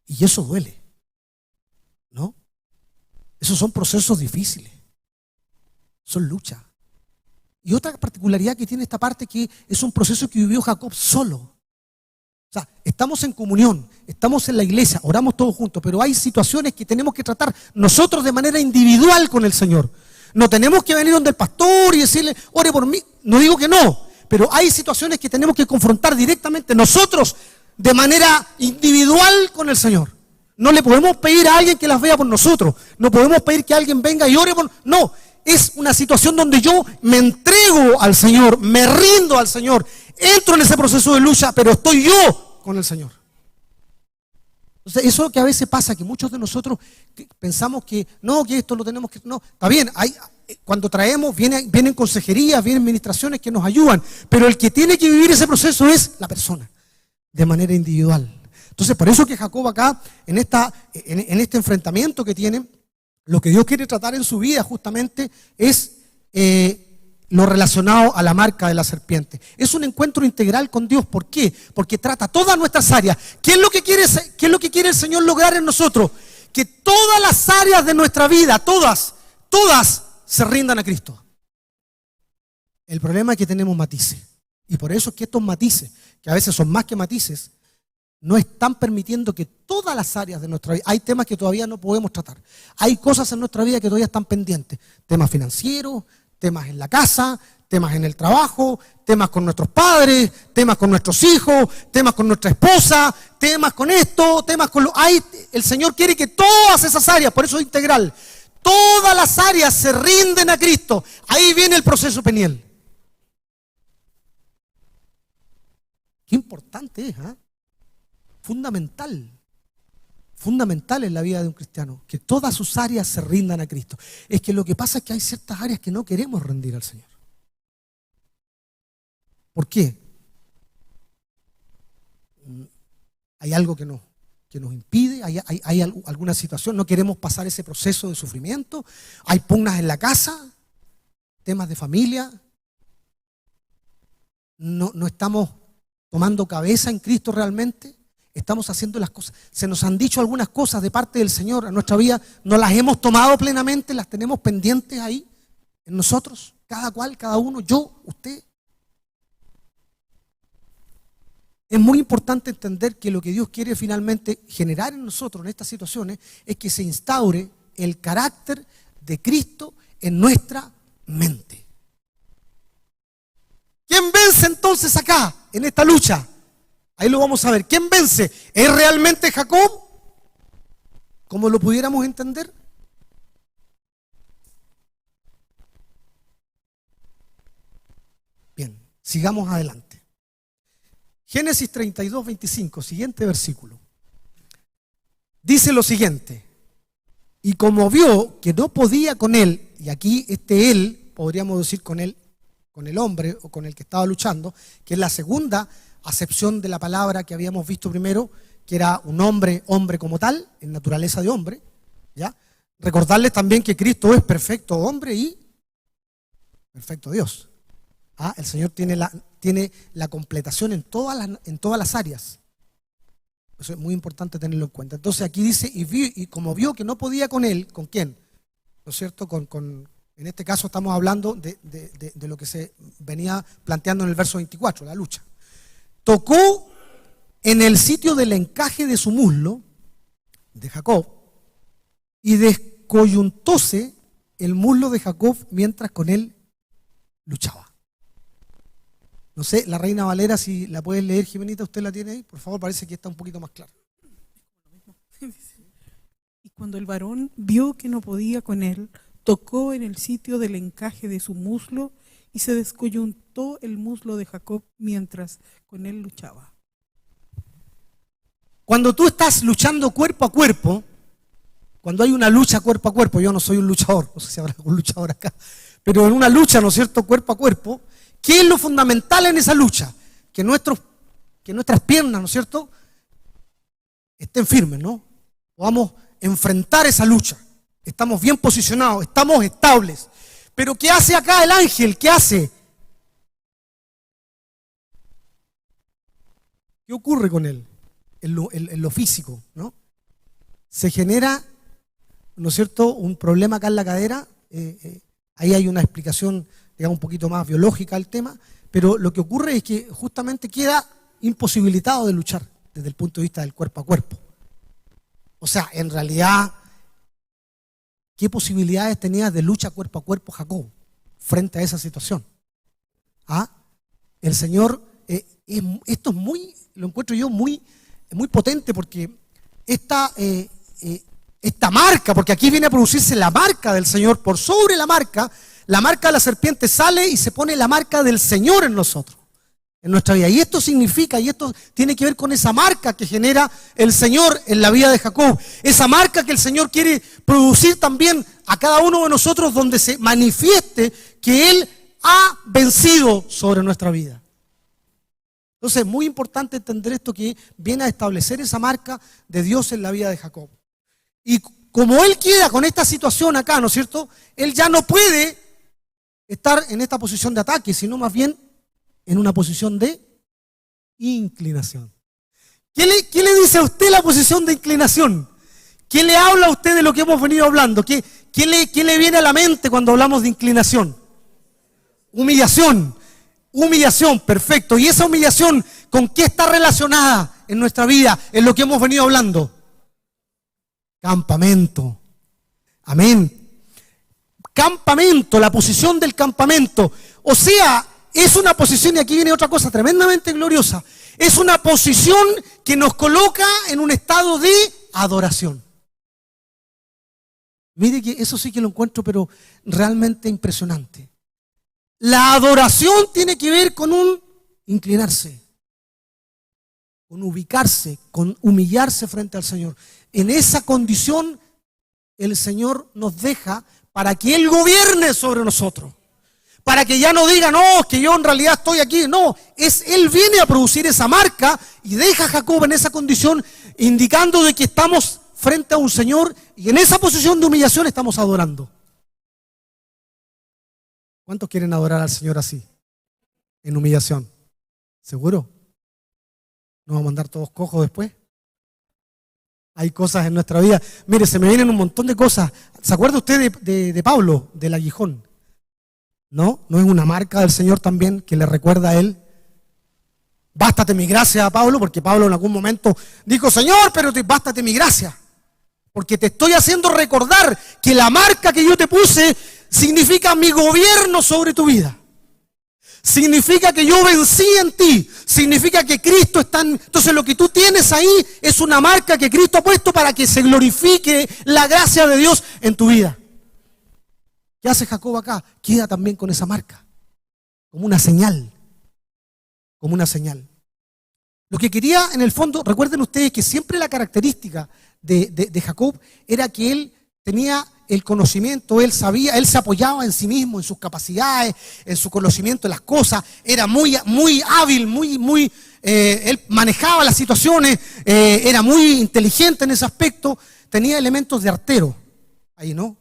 Y eso duele, ¿no? Esos son procesos difíciles. Son luchas. Y otra particularidad que tiene esta parte, que es un proceso que vivió Jacob solo. O sea, estamos en comunión, estamos en la iglesia, oramos todos juntos, pero hay situaciones que tenemos que tratar nosotros de manera individual con el Señor. No tenemos que venir donde el pastor y decirle, ore por mí. No digo que no, pero hay situaciones que tenemos que confrontar directamente nosotros de manera individual con el Señor. No le podemos pedir a alguien que las vea por nosotros. No podemos pedir que alguien venga y ore por... No, es una situación donde yo me entrego al Señor, me rindo al Señor, entro en ese proceso de lucha, pero estoy yo con el Señor. Entonces, eso es lo que a veces pasa, que muchos de nosotros pensamos que no, que esto lo tenemos que... No, está bien, cuando traemos, vienen consejerías, vienen ministraciones que nos ayudan, pero el que tiene que vivir ese proceso es la persona. de manera individual. Entonces, por eso que Jacob acá, en este enfrentamiento que tiene, lo que Dios quiere tratar en su vida justamente es lo relacionado a la marca de la serpiente. Es un encuentro integral con Dios. ¿Por qué? Porque trata todas nuestras áreas. ¿Qué es lo que quiere el Señor lograr en nosotros? Que todas las áreas de nuestra vida, todas se rindan a Cristo. El problema es que tenemos matices. Y por eso es que estos matices, que a veces son más que matices, no están permitiendo que todas las áreas de nuestra vida, hay temas que todavía no podemos tratar. Hay cosas en nuestra vida que todavía están pendientes. Temas financieros, temas en la casa, temas en el trabajo, temas con nuestros padres, temas con nuestros hijos, temas con nuestra esposa, temas con esto, temas con lo... el Señor quiere que todas esas áreas, por eso es integral, todas las áreas se rinden a Cristo. Ahí viene el proceso Peniel. Qué importante es, ¿eh? Fundamental en la vida de un cristiano, que todas sus áreas se rindan a Cristo. Es que lo que pasa es que hay ciertas áreas que no queremos rendir al Señor. ¿Por qué? Hay algo que nos impide, hay alguna situación, no queremos pasar ese proceso de sufrimiento, hay pugnas en la casa, temas de familia, no estamos tomando cabeza en Cristo realmente, estamos haciendo las cosas, se nos han dicho algunas cosas de parte del Señor en nuestra vida, no las hemos tomado plenamente, las tenemos pendientes ahí en nosotros, cada cual, cada uno, yo, usted. Es muy importante entender que lo que Dios quiere finalmente generar en nosotros en estas situaciones es que se instaure el carácter de Cristo en nuestra mente. ¿Quién vence entonces acá, en esta lucha? Ahí lo vamos a ver. ¿Quién vence? ¿Es realmente Jacob? ¿Cómo lo pudiéramos entender? Bien, sigamos adelante. Génesis 32, 25, siguiente versículo. Dice lo siguiente. Y como vio que no podía con él, y aquí él, podríamos decir con él, con el hombre o con el que estaba luchando, que es la segunda acepción de la palabra que habíamos visto primero, que era un hombre como tal, en naturaleza de hombre, ¿ya? Recordarles también que Cristo es perfecto hombre y perfecto Dios. El Señor tiene la completación en todas las áreas. Eso es muy importante tenerlo en cuenta. Entonces aquí dice, y como vio que no podía con él, ¿con quién? ¿No es cierto? En este caso estamos hablando de lo que se venía planteando en el verso 24, la lucha. Tocó en el sitio del encaje de su muslo, de Jacob, y descoyuntóse el muslo de Jacob mientras con él luchaba. No sé, la Reina Valera, si la puedes leer, Jimenita, ¿usted la tiene ahí? Por favor, parece que está un poquito más claro. Y cuando el varón vio que no podía con él, tocó en el sitio del encaje de su muslo y se descoyuntó el muslo de Jacob mientras con él luchaba. Cuando tú estás luchando cuerpo a cuerpo, cuando hay una lucha cuerpo a cuerpo, yo no soy un luchador, no sé si habrá algún luchador acá, pero en una lucha, ¿no es cierto?, cuerpo a cuerpo, ¿qué es lo fundamental en esa lucha? Que nuestras piernas, ¿no es cierto?, estén firmes, ¿no? Podamos enfrentar esa lucha. Estamos bien posicionados, estamos estables. Pero ¿qué hace acá el ángel? ¿Qué hace? ¿Qué ocurre con él? En lo físico, ¿no? Se genera, ¿no es cierto?, un problema acá en la cadera. Ahí hay una explicación, digamos, un poquito más biológica al tema, pero lo que ocurre es que justamente queda imposibilitado de luchar desde el punto de vista del cuerpo a cuerpo. O sea, en realidad, ¿qué posibilidades tenía de lucha cuerpo a cuerpo Jacob frente a esa situación? El Señor, esto es muy, lo encuentro yo muy potente, porque esta marca, porque aquí viene a producirse la marca del Señor, por sobre la marca de la serpiente sale y se pone la marca del Señor en nosotros, en nuestra vida. Y esto significa, y esto tiene que ver con esa marca que genera el Señor en la vida de Jacob, esa marca que el Señor quiere producir también a cada uno de nosotros, donde se manifieste que Él ha vencido sobre nuestra vida. Entonces es muy importante entender esto que viene a establecer esa marca de Dios en la vida de Jacob. Y como él queda con esta situación acá, ¿no es cierto? Él ya no puede estar en esta posición de ataque, sino más bien en una posición de inclinación. ¿Qué le dice a usted la posición de inclinación? ¿Qué le habla a usted de lo que hemos venido hablando? ¿Qué le viene a la mente cuando hablamos de inclinación? Humillación. Humillación, perfecto. ¿Y esa humillación con qué está relacionada en nuestra vida, en lo que hemos venido hablando? Campamento. Amén. Campamento, la posición del campamento. O sea, es una posición, y aquí viene otra cosa tremendamente gloriosa, es una posición que nos coloca en un estado de adoración. Mire que eso sí que lo encuentro, pero realmente impresionante. La adoración tiene que ver con un inclinarse, con ubicarse, con humillarse frente al Señor. En esa condición el Señor nos deja para que Él gobierne sobre nosotros. Para que ya no diga, no, que yo en realidad estoy aquí. No, Él viene a producir esa marca y deja a Jacob en esa condición, indicando de que estamos frente a un Señor y en esa posición de humillación estamos adorando. ¿Cuántos quieren adorar al Señor así? En humillación. ¿Seguro? ¿No vamos a andar todos cojos después? Hay cosas en nuestra vida. Mire, se me vienen un montón de cosas. ¿Se acuerda usted de Pablo, del aguijón? ¿No? ¿No es una marca del Señor también que le recuerda a él? Bástate mi gracia a Pablo, porque Pablo en algún momento dijo, Señor, pero bástate mi gracia. Porque te estoy haciendo recordar que la marca que yo te puse significa mi gobierno sobre tu vida. Significa que yo vencí en ti. Significa que Cristo está en... Entonces lo que tú tienes ahí es una marca que Cristo ha puesto para que se glorifique la gracia de Dios en tu vida. ¿Qué hace Jacob acá? Queda también con esa marca. Como una señal. Como una señal. Lo que quería en el fondo, recuerden ustedes que siempre la característica de Jacob era que él tenía el conocimiento, él sabía, él se apoyaba en sí mismo, en sus capacidades, en su conocimiento de las cosas, era muy hábil, él manejaba las situaciones, era muy inteligente en ese aspecto, tenía elementos de artero, ahí no,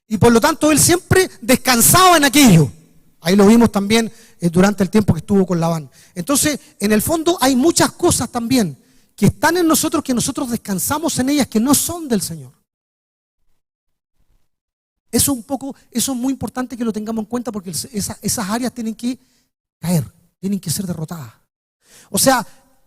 y por lo tanto él siempre descansaba en aquello. Ahí lo vimos también durante el tiempo que estuvo con Labán. Entonces, en el fondo hay muchas cosas también que están en nosotros, que nosotros descansamos en ellas, que no son del Señor. Eso es muy importante que lo tengamos en cuenta, porque esas áreas tienen que caer, tienen que ser derrotadas. O sea,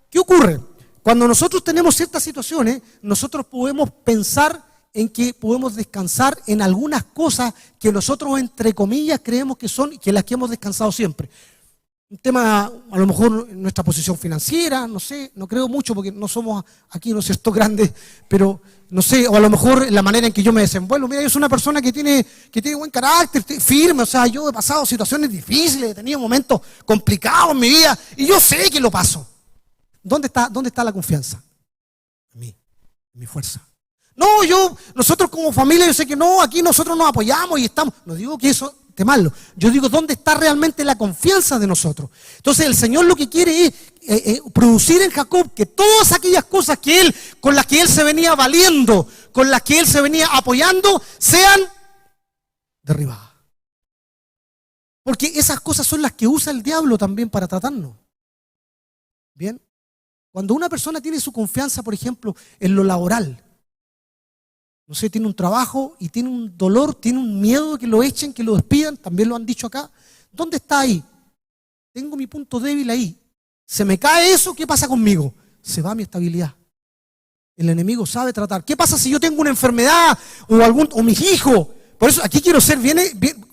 ¿qué ocurre? Cuando nosotros tenemos ciertas situaciones, nosotros podemos pensar en que podemos descansar en algunas cosas que nosotros, entre comillas, creemos que son, que las que hemos descansado siempre. Un tema, a lo mejor nuestra posición financiera, no sé, no creo mucho porque no somos aquí, no sé, estos grandes, pero no sé, o a lo mejor la manera en que yo me desenvuelvo. Mira, yo soy una persona que tiene buen carácter, firme, o sea, yo he pasado situaciones difíciles, he tenido momentos complicados en mi vida y yo sé que lo paso. ¿Dónde está la confianza? En mí, en mi fuerza. No, nosotros como familia, yo sé que no, aquí nosotros nos apoyamos y estamos. No digo que eso esté malo. Yo digo, ¿dónde está realmente la confianza de nosotros? Entonces el Señor lo que quiere es producir en Jacob que todas aquellas cosas con las que él se venía valiendo, con las que él se venía apoyando, sean derribadas. Porque esas cosas son las que usa el diablo también para tratarnos. Bien. Cuando una persona tiene su confianza, por ejemplo, en lo laboral, no sé, tiene un trabajo y tiene un dolor, tiene un miedo de que lo echen, que lo despidan, también lo han dicho acá. ¿Dónde está ahí? Tengo mi punto débil ahí. Se me cae eso, ¿qué pasa conmigo? Se va mi estabilidad. El enemigo sabe tratar. ¿Qué pasa si yo tengo una enfermedad o mis hijos? Por eso aquí quiero ser bien,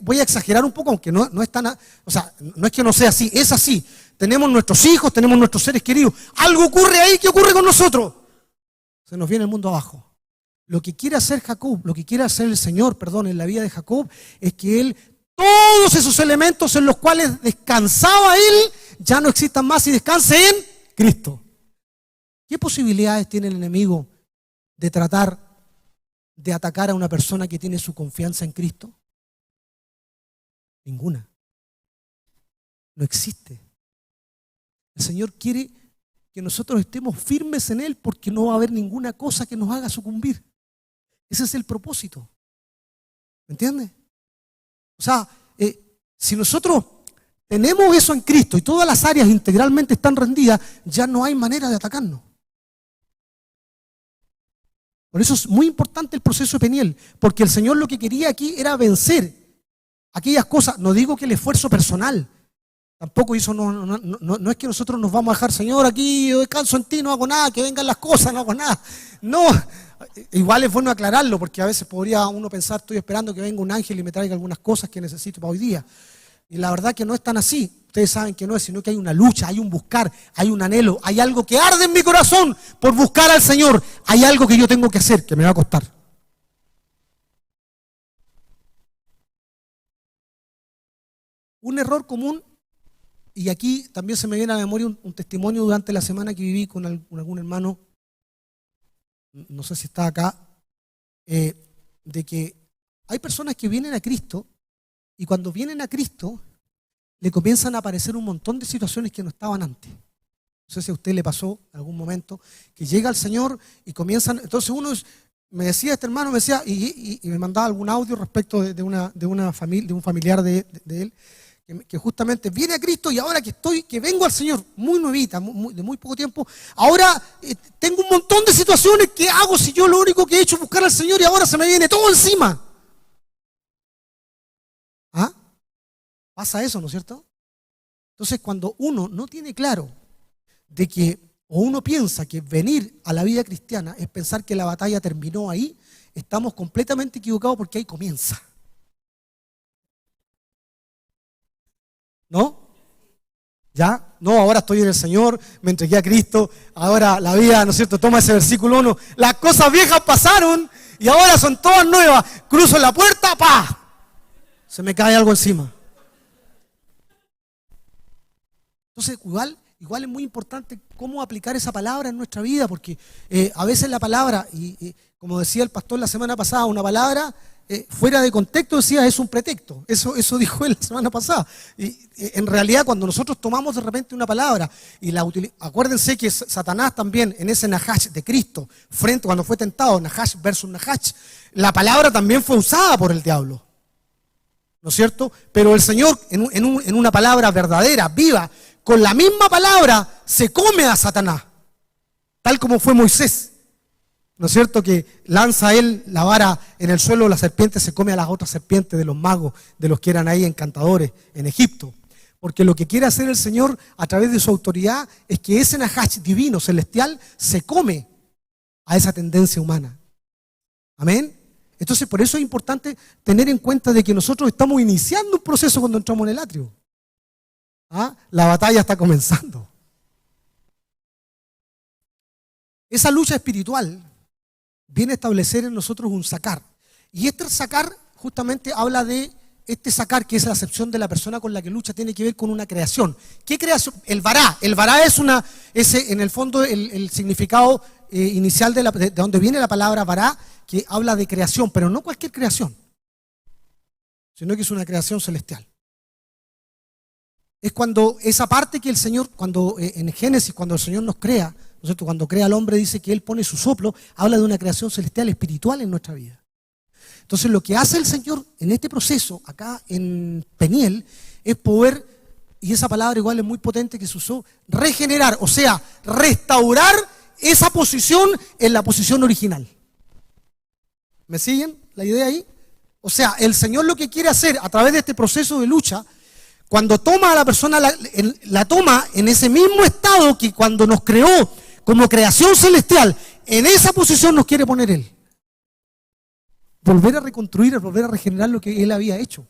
voy a exagerar un poco, aunque no es tan, o sea, no es que no sea así, es así. Tenemos nuestros hijos, tenemos nuestros seres queridos. Algo ocurre ahí, ¿qué ocurre con nosotros? Se nos viene el mundo abajo. Lo que quiere hacer lo que quiere hacer el Señor, en la vida de Jacob, es que él, todos esos elementos en los cuales descansaba él, ya no existan más y descanse en Cristo. ¿Qué posibilidades tiene el enemigo de tratar de atacar a una persona que tiene su confianza en Cristo? Ninguna. No existe. El Señor quiere que nosotros estemos firmes en Él porque no va a haber ninguna cosa que nos haga sucumbir. Ese es el propósito. ¿Me entiendes? O sea, si nosotros tenemos eso en Cristo y todas las áreas integralmente están rendidas, ya no hay manera de atacarnos. Por eso es muy importante el proceso de Peniel, porque el Señor lo que quería aquí era vencer aquellas cosas. No digo que el esfuerzo personal, tampoco eso no es que nosotros nos vamos a dejar, Señor, aquí yo descanso en ti, no hago nada, que vengan las cosas, no hago nada. No, igual es bueno aclararlo, porque a veces podría uno pensar, estoy esperando que venga un ángel y me traiga algunas cosas que necesito para hoy día. Y la verdad que no es tan así. Ustedes saben que no es, sino que hay una lucha, hay un buscar, hay un anhelo, hay algo que arde en mi corazón por buscar al Señor. Hay algo que yo tengo que hacer, que me va a costar. Un error común, y aquí también se me viene a la memoria un testimonio durante la semana que viví con algún hermano, no sé si está acá, de que hay personas que vienen a Cristo y cuando vienen a Cristo le comienzan a aparecer un montón de situaciones que no estaban antes. No sé si a usted le pasó en algún momento que llega al Señor y comienzan, entonces uno me decía, este hermano me decía, y me mandaba algún audio respecto de una familia, de un familiar de él, que justamente viene a Cristo y ahora que vengo al Señor, muy nuevita, de muy poco tiempo, ahora tengo un montón de situaciones. ¿Qué hago si yo lo único que he hecho es buscar al Señor y ahora se me viene todo encima? ¿Ah? Pasa eso, ¿no es cierto? Entonces, cuando uno no tiene claro de que, o uno piensa que venir a la vida cristiana es pensar que la batalla terminó ahí, estamos completamente equivocados porque ahí comienza. ¿No? ¿Ya? No, ahora estoy en el Señor, me entregué a Cristo, ahora la vida, ¿no es cierto? Toma ese versículo 1, las cosas viejas pasaron y ahora son todas nuevas. Cruzo la puerta, ¡pa! Se me cae algo encima. Entonces, igual es muy importante cómo aplicar esa palabra en nuestra vida, porque a veces la palabra, y como decía el pastor la semana pasada, una palabra fuera de contexto decía es un pretexto. Eso dijo él la semana pasada. Y en realidad cuando nosotros tomamos de repente una palabra y la utilizamos, acuérdense que Satanás también en ese Nahash de Cristo, cuando fue tentado, Nahash versus Nahash, la palabra también fue usada por el diablo. ¿No es cierto? Pero el Señor en una palabra verdadera, viva, con la misma palabra se come a Satanás, tal como fue Moisés. ¿No es cierto? Que lanza él la vara en el suelo, la serpiente se come a las otras serpientes de los magos, de los que eran ahí encantadores en Egipto. Porque lo que quiere hacer el Señor a través de su autoridad es que ese Nahash divino, celestial, se come a esa tendencia humana. Amén. Entonces, por eso es importante tener en cuenta de que nosotros estamos iniciando un proceso cuando entramos en el atrio. ¿Ah? La batalla está comenzando. Esa lucha espiritual viene a establecer en nosotros un sacar. Y este sacar justamente habla de este sacar, que es la acepción de la persona con la que lucha, tiene que ver con una creación. ¿Qué creación? El vará. El vará es en el fondo el significado inicial de donde viene la palabra vará, que habla de creación, pero no cualquier creación, sino que es una creación celestial. Es cuando esa parte que el Señor, en Génesis, cuando el Señor nos crea, ¿no es cierto? Cuando crea al hombre, dice que Él pone su soplo, habla de una creación celestial espiritual en nuestra vida. Entonces lo que hace el Señor en este proceso, acá en Peniel, es poder, y esa palabra igual es muy potente que se usó, regenerar, o sea, restaurar esa posición en la posición original. ¿Me siguen la idea ahí? O sea, el Señor lo que quiere hacer a través de este proceso de lucha, cuando toma a la persona, la toma en ese mismo estado que cuando nos creó como creación celestial, en esa posición nos quiere poner Él. Volver a reconstruir, volver a regenerar lo que Él había hecho.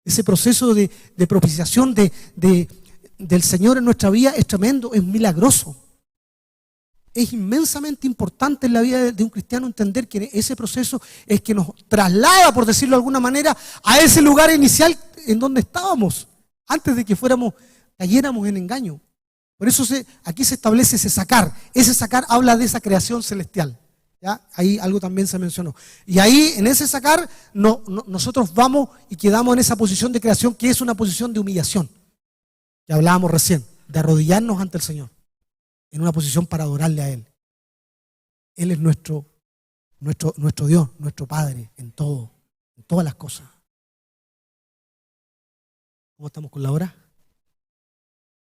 Ese proceso de propiciación del Señor en nuestra vida es tremendo, es milagroso. Es inmensamente importante en la vida de un cristiano entender que ese proceso es que nos traslada, por decirlo de alguna manera, a ese lugar inicial en donde estábamos, antes de que cayéramos en engaño. Por eso aquí se establece ese sacar. Ese sacar habla de esa creación celestial. ¿Ya? Ahí algo también se mencionó. Y ahí, en ese sacar, nosotros vamos y quedamos en esa posición de creación que es una posición de humillación, que hablábamos recién. de arrodillarnos ante el Señor, en una posición para adorarle a Él. Él es nuestro Dios, nuestro Padre en todo, en todas las cosas. ¿Cómo estamos con la hora?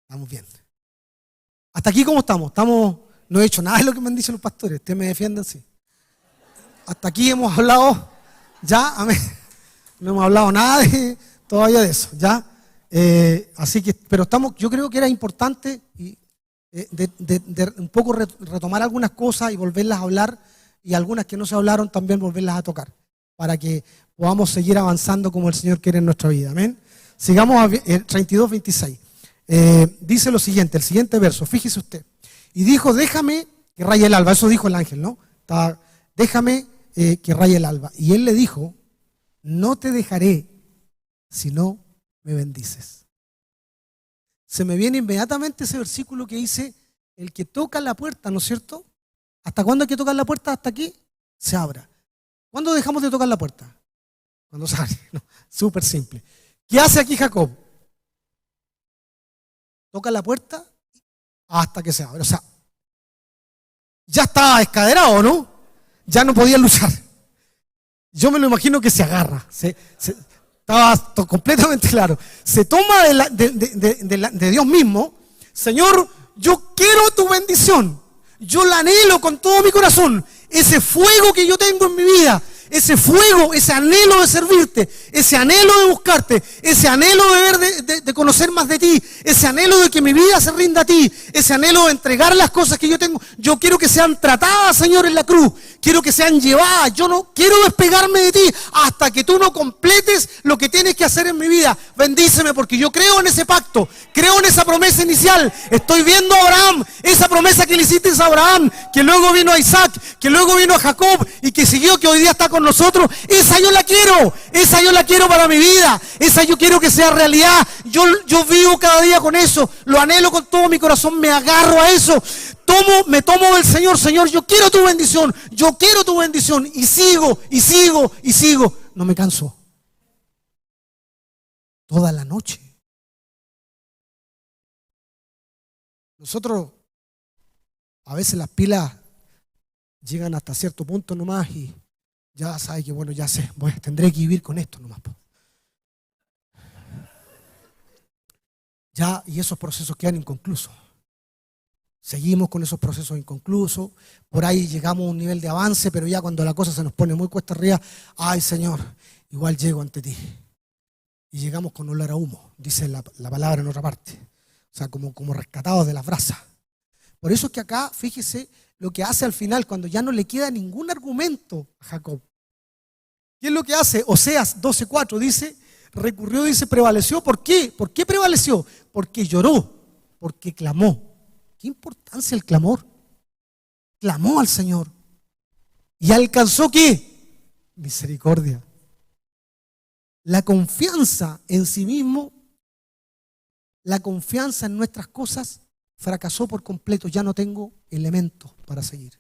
Estamos bien. ¿Hasta aquí cómo estamos? No he hecho nada de lo que me han dicho los pastores. Ustedes me defienden, sí. Hasta aquí hemos hablado, ya, amén. No hemos hablado nada todavía de eso, ya. Así que, pero yo creo que era importante de un poco retomar algunas cosas y volverlas a hablar, y algunas que no se hablaron también volverlas a tocar, para que podamos seguir avanzando como el Señor quiere en nuestra vida, amén. Sigamos a 32:26. Dice lo siguiente, el siguiente verso, fíjese usted. Y dijo, déjame que raye el alba. Eso dijo el ángel, ¿no? Déjame que raye el alba. Y él le dijo, no te dejaré si no me bendices. Se me viene inmediatamente ese versículo que dice, el que toca la puerta, ¿no es cierto? ¿Hasta cuándo hay que tocar la puerta? Hasta aquí se abra. ¿Cuándo dejamos de tocar la puerta? Cuando sale. No, súper simple. ¿Qué hace aquí Jacob? Toca la puerta hasta que se abre. O sea, ya estaba escaderado, ¿no? Ya no podía luchar. Yo me lo imagino que se agarra. Estaba completamente claro. Se toma de Dios mismo. Señor, yo quiero tu bendición. Yo la anhelo con todo mi corazón. Ese fuego que yo tengo en mi vida, ese fuego, ese anhelo de servirte, ese anhelo de buscarte, ese anhelo de conocer más de ti, ese anhelo de que mi vida se rinda a ti, ese anhelo de entregar las cosas que yo tengo. Yo quiero que sean tratadas, Señor, en la cruz. Quiero que sean llevadas. Yo no quiero despegarme de ti hasta que tú no completes lo que tienes que hacer en mi vida. Bendíceme, porque yo creo en ese pacto, creo en esa promesa inicial. Estoy viendo a Abraham, esa promesa que le hiciste a Abraham, que luego vino a Isaac, que luego vino a Jacob y que siguió, que hoy día está con nosotros. Esa yo la quiero para mi vida. Esa yo quiero que sea realidad. Yo vivo cada día con eso, lo anhelo con todo mi corazón, me agarro a eso. Me tomo del Señor. Señor, yo quiero tu bendición, y sigo, no me canso. Toda la noche. Nosotros a veces las pilas llegan hasta cierto punto nomás y ya sabes que bueno, ya sé, tendré que vivir con esto nomás. Ya, y esos procesos quedan inconclusos. Seguimos con esos procesos inconclusos, por ahí llegamos a un nivel de avance, pero ya cuando la cosa se nos pone muy cuesta arriba, ay Señor, igual llego ante ti. Y llegamos con olor a humo, dice la palabra en otra parte. O sea, como rescatados de las brasas. Por eso es que acá, fíjese lo que hace al final, cuando ya no le queda ningún argumento a Jacob. ¿Qué es lo que hace? Oseas 12:4 dice, recurrió, dice, prevaleció. ¿Por qué? ¿Por qué prevaleció? Porque lloró, porque clamó. ¿Qué importancia el clamor? Clamó al Señor. ¿Y alcanzó qué? Misericordia. La confianza en sí mismo, la confianza en nuestras cosas, fracasó por completo. Ya no tengo elementos para seguir.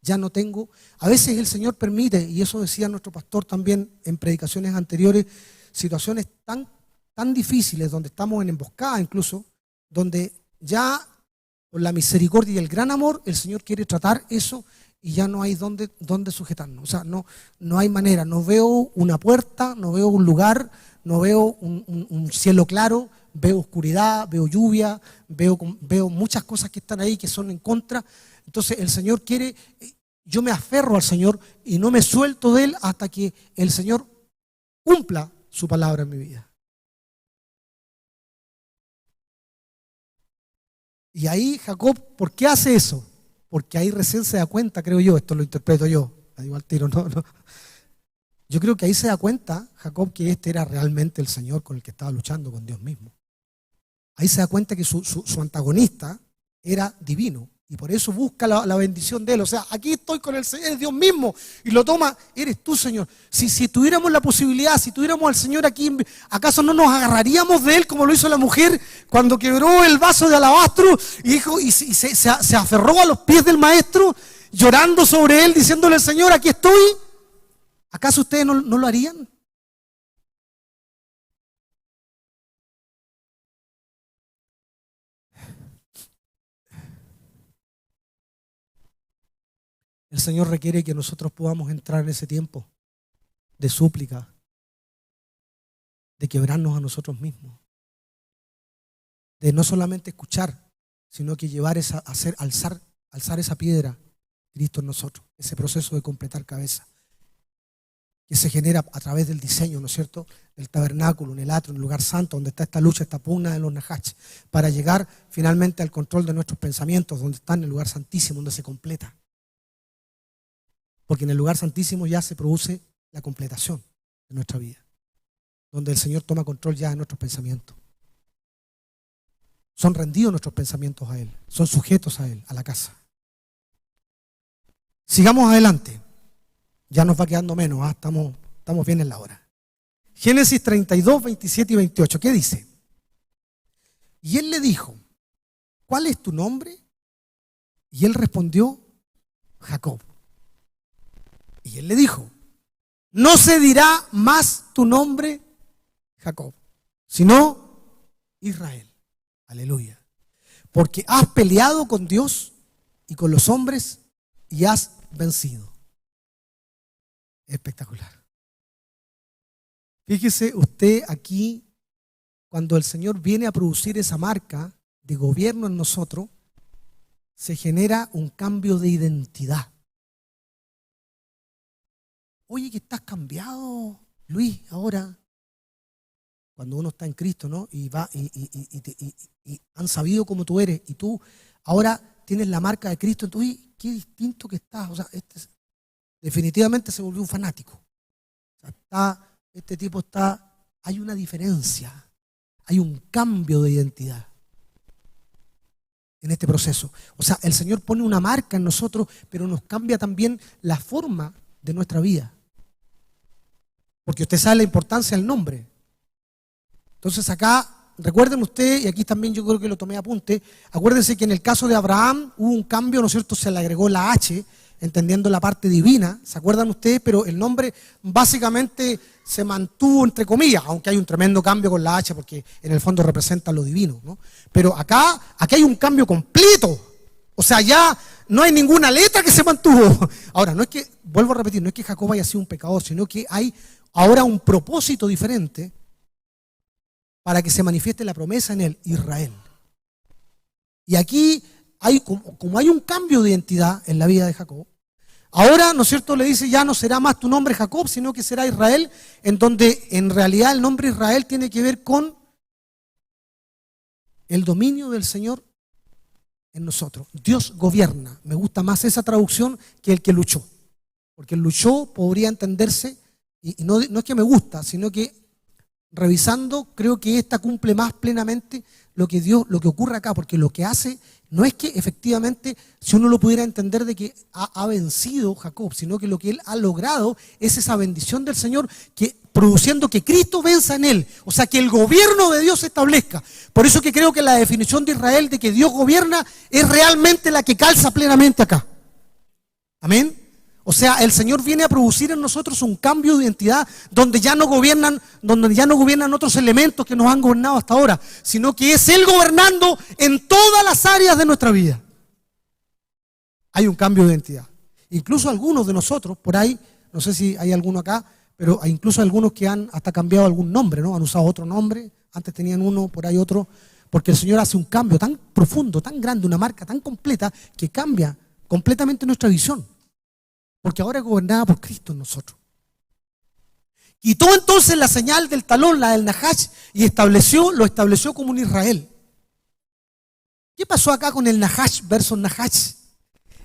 Ya no tengo. A veces el Señor permite, y eso decía nuestro pastor también en predicaciones anteriores, situaciones tan difíciles, donde estamos en emboscada incluso, donde ya por la misericordia y el gran amor, el Señor quiere tratar eso y ya no hay dónde sujetarnos. O sea, no hay manera. No veo una puerta, no veo un lugar, no veo un cielo claro, veo oscuridad, veo lluvia, veo muchas cosas que están ahí que son en contra. Entonces el Señor quiere, yo me aferro al Señor y no me suelto de Él hasta que el Señor cumpla su palabra en mi vida. Y ahí Jacob, ¿por qué hace eso? Porque ahí recién se da cuenta, creo yo, esto lo interpreto yo, igual tiro, no. Yo creo que ahí se da cuenta Jacob que este era realmente el Señor con el que estaba luchando, con Dios mismo. Ahí se da cuenta que su antagonista era divino y por eso busca la bendición de Él. O sea, aquí estoy con el Señor, es Dios mismo, y lo toma, eres tú, Señor. Si tuviéramos la posibilidad, si tuviéramos al Señor aquí, ¿acaso no nos agarraríamos de Él como lo hizo la mujer cuando quebró el vaso de alabastro y se aferró a los pies del Maestro, llorando sobre Él, diciéndole al Señor, aquí estoy? ¿Acaso ustedes no lo harían? El Señor requiere que nosotros podamos entrar en ese tiempo de súplica, de quebrarnos a nosotros mismos, de no solamente escuchar, sino que llevar alzar esa piedra, Cristo en nosotros, ese proceso de completar cabeza, que se genera a través del diseño, ¿no es cierto?, del tabernáculo, en el atrio, en el lugar santo, donde está esta lucha, esta pugna de los Nahash, para llegar finalmente al control de nuestros pensamientos, donde está en el lugar santísimo, donde se completa. Porque en el lugar santísimo ya se produce la completación de nuestra vida, donde el Señor toma control ya de nuestros pensamientos. Son rendidos nuestros pensamientos a Él, son sujetos a Él, a la casa. Sigamos adelante. Ya nos va quedando menos, estamos bien en la hora. Génesis 32, 27 y 28, ¿qué dice? Y él le dijo, ¿cuál es tu nombre? Y él respondió, Jacob. Y él le dijo, no se dirá más tu nombre Jacob, sino Israel. Aleluya. Porque has peleado con Dios y con los hombres y has vencido. Espectacular. Fíjese usted aquí, cuando el Señor viene a producir esa marca de gobierno en nosotros, se genera un cambio de identidad. Oye, que estás cambiado, Luis, ahora. Cuando uno está en Cristo, ¿no? Y han sabido cómo tú eres, y tú ahora tienes la marca de Cristo, entonces, qué distinto que estás. O sea, definitivamente se volvió un fanático. O sea, hay una diferencia, hay un cambio de identidad en este proceso. O sea, el Señor pone una marca en nosotros, pero nos cambia también la forma de nuestra vida. Porque usted sabe la importancia del nombre. Entonces acá, recuerden ustedes, y aquí también yo creo que lo tomé apunte, acuérdense que en el caso de Abraham hubo un cambio, ¿no es cierto? Se le agregó la H, entendiendo la parte divina, ¿se acuerdan ustedes? Pero el nombre básicamente se mantuvo entre comillas, aunque hay un tremendo cambio con la H, porque en el fondo representa lo divino, ¿no? Pero acá hay un cambio completo. O sea, ya no hay ninguna letra que se mantuvo. Ahora, no es que, vuelvo a repetir, no es que Jacob haya sido un pecador, sino que hay ahora un propósito diferente para que se manifieste la promesa en él, Israel. Y aquí como hay un cambio de identidad en la vida de Jacob, ahora, ¿no es cierto?, le dice, ya no será más tu nombre Jacob, sino que será Israel, en donde en realidad el nombre Israel tiene que ver con el dominio del Señor en nosotros. Dios gobierna. Me gusta más esa traducción que el que luchó. Porque el luchó podría entenderse, y no es que me gusta, sino que revisando creo que esta cumple más plenamente lo que ocurre acá, porque lo que hace no es que efectivamente, si uno lo pudiera entender de que ha vencido Jacob, sino que lo que él ha logrado es esa bendición del Señor, que produciendo que Cristo venza en él, o sea, que el gobierno de Dios se establezca. Por eso que creo que la definición de Israel de que Dios gobierna es realmente la que calza plenamente acá. Amén. O sea, el Señor viene a producir en nosotros un cambio de identidad donde ya no gobiernan otros elementos que nos han gobernado hasta ahora, sino que es Él gobernando en todas las áreas de nuestra vida. Hay un cambio de identidad. Incluso algunos de nosotros, por ahí, no sé si hay alguno acá, pero hay incluso algunos que han hasta cambiado algún nombre, ¿no? Han usado otro nombre, antes tenían uno, por ahí otro, porque el Señor hace un cambio tan profundo, tan grande, una marca tan completa, que cambia completamente nuestra visión. Porque ahora es gobernada por Cristo en nosotros. Quitó entonces la señal del talón, la del Nahash, y lo estableció como un Israel. ¿Qué pasó acá con el Nahash versus Nahash?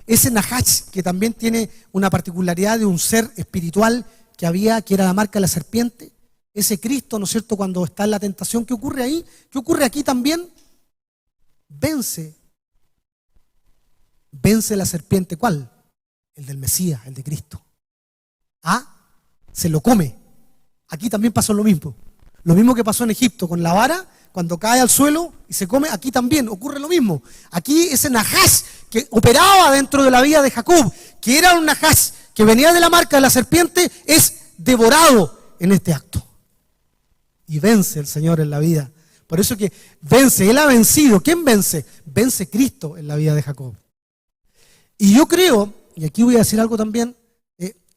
Ese Nahash que también tiene una particularidad de un ser espiritual que era la marca de la serpiente. Ese Cristo, ¿no es cierto?, cuando está en la tentación, ¿qué ocurre ahí? ¿Qué ocurre aquí también? Vence la serpiente. ¿Cuál? El del Mesías, el de Cristo. Se lo come. Aquí también pasó lo mismo. Lo mismo que pasó en Egipto con la vara, cuando cae al suelo y se come, aquí también ocurre lo mismo. Aquí ese Nahash que operaba dentro de la vida de Jacob, que era un Nahash que venía de la marca de la serpiente, es devorado en este acto. Y vence el Señor en la vida. Por eso que vence, Él ha vencido. ¿Quién vence? Vence Cristo en la vida de Jacob. Y yo creo, y aquí voy a decir algo también,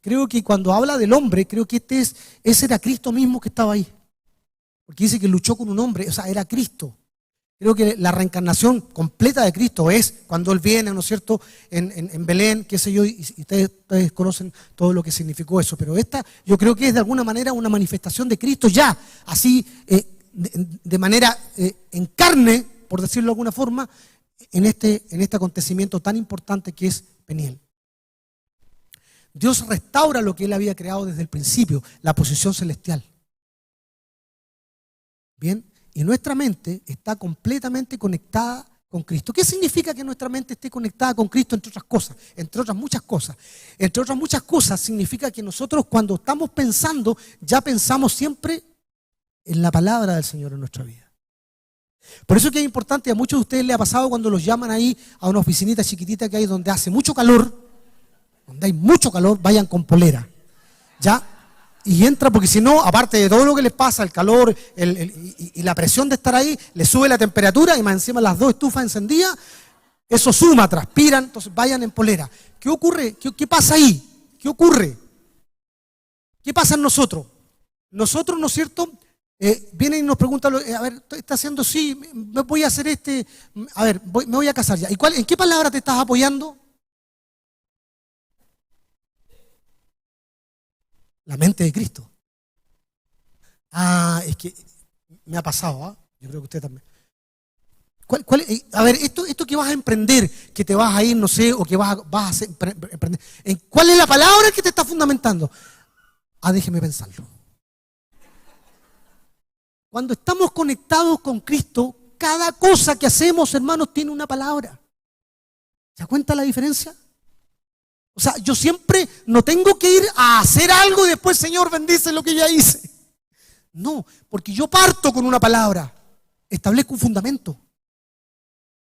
creo que cuando habla del hombre, creo que ese era Cristo mismo que estaba ahí. Porque dice que luchó con un hombre, o sea, era Cristo. Creo que la reencarnación completa de Cristo es cuando Él viene, ¿no es cierto?, en Belén, qué sé yo, y ustedes conocen todo lo que significó eso. Pero esta yo creo que es de alguna manera una manifestación de Cristo ya, así de manera en carne, por decirlo de alguna forma, en este acontecimiento tan importante que es Peniel. Dios restaura lo que Él había creado desde el principio, la posición celestial. Bien, y nuestra mente está completamente conectada con Cristo. ¿Qué significa que nuestra mente esté conectada con Cristo? Entre otras cosas, entre otras muchas cosas. Entre otras muchas cosas significa que nosotros cuando estamos pensando, ya pensamos siempre en la palabra del Señor en nuestra vida. Por eso que es importante, a muchos de ustedes les ha pasado cuando los llaman ahí a una oficinita chiquitita que hay donde hace mucho calor, donde hay mucho calor, vayan con polera, ¿ya? Y entra, porque si no, aparte de todo lo que les pasa, el calor y la presión de estar ahí, les sube la temperatura y más encima las dos estufas encendidas, eso suma, transpiran, entonces vayan en polera. ¿Qué ocurre? ¿Qué pasa ahí? ¿Qué ocurre? ¿Qué pasa en nosotros? Nosotros, ¿no es cierto? Vienen y nos preguntan, a ver, ¿estás haciendo sí? ¿Me voy a hacer a ver, me voy a casar ya. ¿En qué palabra te estás apoyando? La mente de Cristo. Es que me ha pasado, yo creo que usted también. A ver, esto que vas a emprender, que te vas a ir, no sé, o que vas a hacer, emprender, ¿cuál es la palabra que te está fundamentando? Déjeme pensarlo. Cuando estamos conectados con Cristo, cada cosa que hacemos, hermanos, tiene una palabra. ¿Se da cuenta la diferencia? O sea, yo siempre no tengo que ir a hacer algo y después, Señor, bendice lo que ya hice. No, porque yo parto con una palabra. Establezco un fundamento.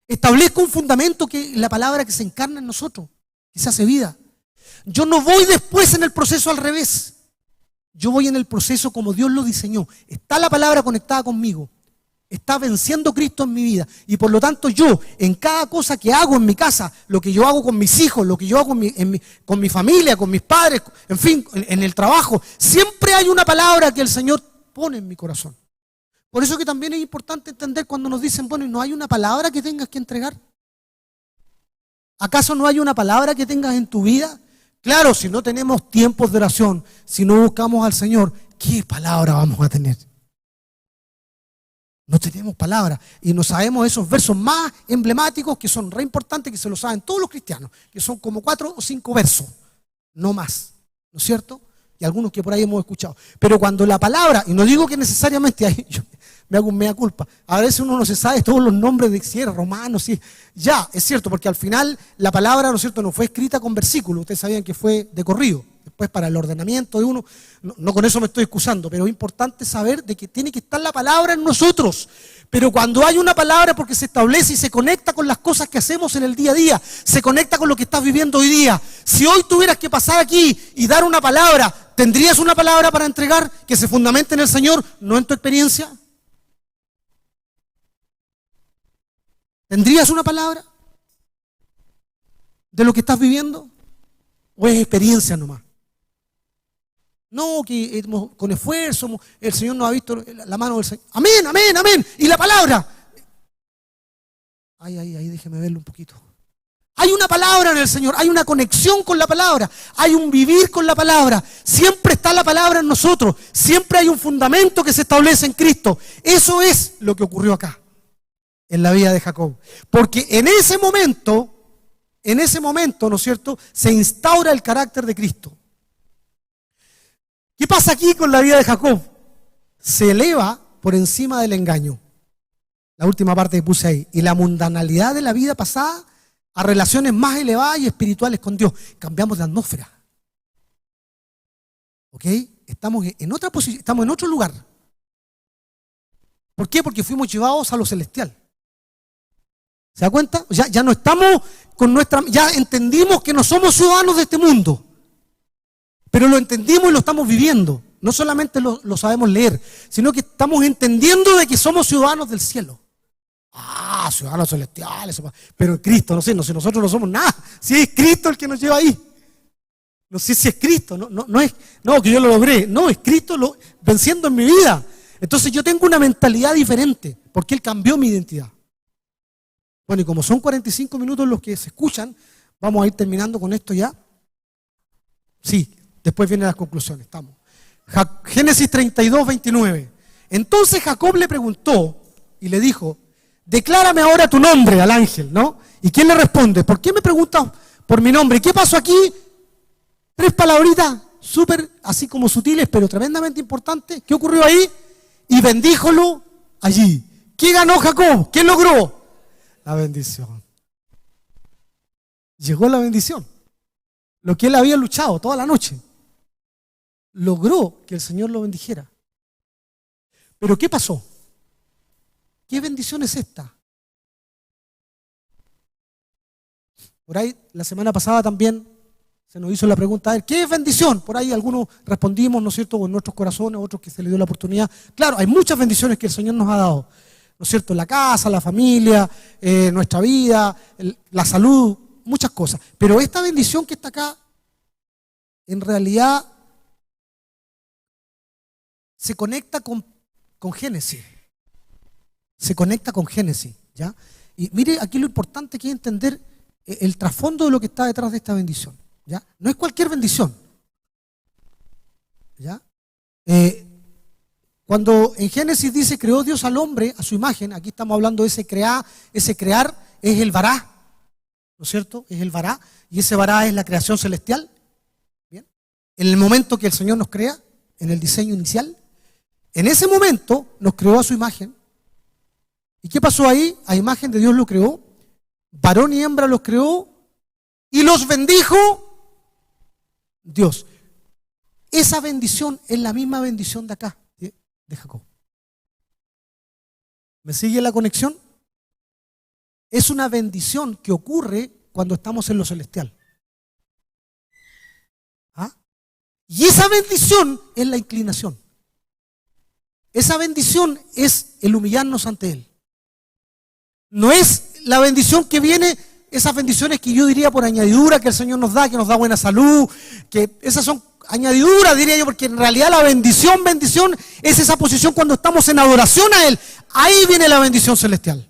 Establezco un fundamento que es la palabra que se encarna en nosotros, que se hace vida. Yo no voy después en el proceso al revés. Yo voy en el proceso como Dios lo diseñó. Está la palabra conectada conmigo. Está venciendo Cristo en mi vida. Y por lo tanto yo, en cada cosa que hago en mi casa, lo que yo hago con mis hijos, lo que yo hago con mi familia, con mis padres, en fin, en el trabajo, siempre hay una palabra que el Señor pone en mi corazón. Por eso que también es importante entender cuando nos dicen, bueno, ¿y no hay una palabra que tengas que entregar? ¿Acaso no hay una palabra que tengas en tu vida? Claro, si no tenemos tiempos de oración, si no buscamos al Señor, ¿qué palabra vamos a tener? No tenemos palabra y no sabemos esos versos más emblemáticos que son re importantes, que se lo saben todos los cristianos, que son como 4 o 5 versos, no más, ¿no es cierto? Y algunos que por ahí hemos escuchado. Pero cuando la palabra, y no digo que necesariamente ahí yo me hago un mea culpa, a veces uno no se sabe todos los nombres de si era romano, si ya, es cierto, porque al final la palabra, ¿no es cierto?, no fue escrita con versículos, ustedes sabían que fue de corrido. Después para el ordenamiento de uno, no con eso me estoy excusando, pero es importante saber de que tiene que estar la palabra en nosotros. Pero cuando hay una palabra, porque se establece y se conecta con las cosas que hacemos en el día a día, se conecta con lo que estás viviendo hoy día. Si hoy tuvieras que pasar aquí y dar una palabra, ¿tendrías una palabra para entregar que se fundamente en el Señor, no en tu experiencia? ¿Tendrías una palabra de lo que estás viviendo? ¿O es experiencia nomás? No, que con esfuerzo, el Señor nos ha visto la mano del Señor. Amén, amén, amén. Y la palabra. Ay, déjeme verlo un poquito. Hay una palabra en el Señor, hay una conexión con la palabra, hay un vivir con la palabra. Siempre está la palabra en nosotros, siempre hay un fundamento que se establece en Cristo. Eso es lo que ocurrió acá, en la vida de Jacob. Porque en ese momento, ¿no es cierto?, se instaura el carácter de Cristo. ¿Qué pasa aquí con la vida de Jacob? Se eleva por encima del engaño. La última parte que puse ahí. Y la mundanalidad de la vida pasada a relaciones más elevadas y espirituales con Dios. Cambiamos de atmósfera. ¿Ok? Estamos en otra posición, estamos en otro lugar. ¿Por qué? Porque fuimos llevados a lo celestial. ¿Se da cuenta? Ya no estamos ya entendimos que no somos ciudadanos de este mundo. Pero lo entendimos y lo estamos viviendo. No solamente lo sabemos leer, sino que estamos entendiendo de que somos ciudadanos del cielo. ciudadanos celestiales, pero en Cristo, no sé, nosotros no somos nada. Si es Cristo el que nos lleva ahí. No sé si es Cristo, no es que yo lo logré, no, es Cristo venciendo en mi vida. Entonces yo tengo una mentalidad diferente, porque Él cambió mi identidad. Bueno, y como son 45 minutos los que se escuchan, vamos a ir terminando con esto ya. Sí, después vienen las conclusiones, estamos. Génesis 32, 29. Entonces Jacob le preguntó y le dijo, declárame ahora tu nombre al ángel, ¿no? ¿Y quién le responde? ¿Por qué me preguntas por mi nombre? ¿Qué pasó aquí? 3 palabritas súper así como sutiles, pero tremendamente importantes. ¿Qué ocurrió ahí? Y bendíjolo allí. ¿Qué ganó Jacob? ¿Qué logró? La bendición. Llegó la bendición. Lo que él había luchado toda la noche. Logró que el Señor lo bendijera. Pero ¿qué pasó? ¿Qué bendición es esta? Por ahí, la semana pasada también se nos hizo la pregunta, a ver, ¿qué es bendición? Por ahí algunos respondimos, ¿no es cierto?, con nuestros corazones, otros que se les dio la oportunidad. Claro, hay muchas bendiciones que el Señor nos ha dado, ¿no es cierto?, la casa, la familia, nuestra vida, la salud, muchas cosas. Pero esta bendición que está acá, en realidad, se conecta con Génesis. Se conecta con Génesis, ¿ya? Y mire, aquí lo importante que es entender el trasfondo de lo que está detrás de esta bendición, ¿ya? No es cualquier bendición, ¿ya? Cuando en Génesis dice, creó Dios al hombre a su imagen, aquí estamos hablando de ese crear es el vará, ¿no es cierto? Es el vará, y ese vará es la creación celestial, ¿bien? En el momento que el Señor nos crea, en el diseño inicial, en ese momento nos creó a su imagen. ¿Y qué pasó ahí? A imagen de Dios lo creó, varón y hembra los creó y los bendijo Dios. Esa bendición es la misma bendición de acá, de Jacob. ¿Me sigue la conexión? Es una bendición que ocurre cuando estamos en lo celestial. ¿Ah? Y esa bendición es la inclinación. Esa bendición es el humillarnos ante Él. No es la bendición que viene, esas bendiciones que yo diría por añadidura que el Señor nos da, que nos da buena salud, que esas son añadiduras, diría yo, porque en realidad la bendición es esa posición cuando estamos en adoración a Él. Ahí viene la bendición celestial,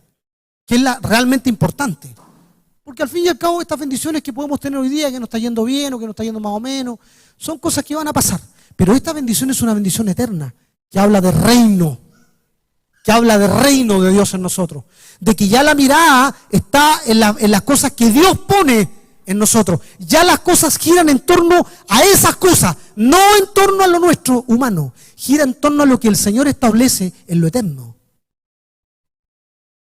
que es la realmente importante. Porque al fin y al cabo estas bendiciones que podemos tener hoy día, que nos está yendo bien o que nos está yendo más o menos, son cosas que van a pasar. Pero esta bendición es una bendición eterna, que habla de reino. Que habla del reino de Dios en nosotros, de que ya la mirada está en las cosas que Dios pone en nosotros. Ya las cosas giran en torno a esas cosas, no en torno a lo nuestro humano, gira en torno a lo que el Señor establece en lo eterno.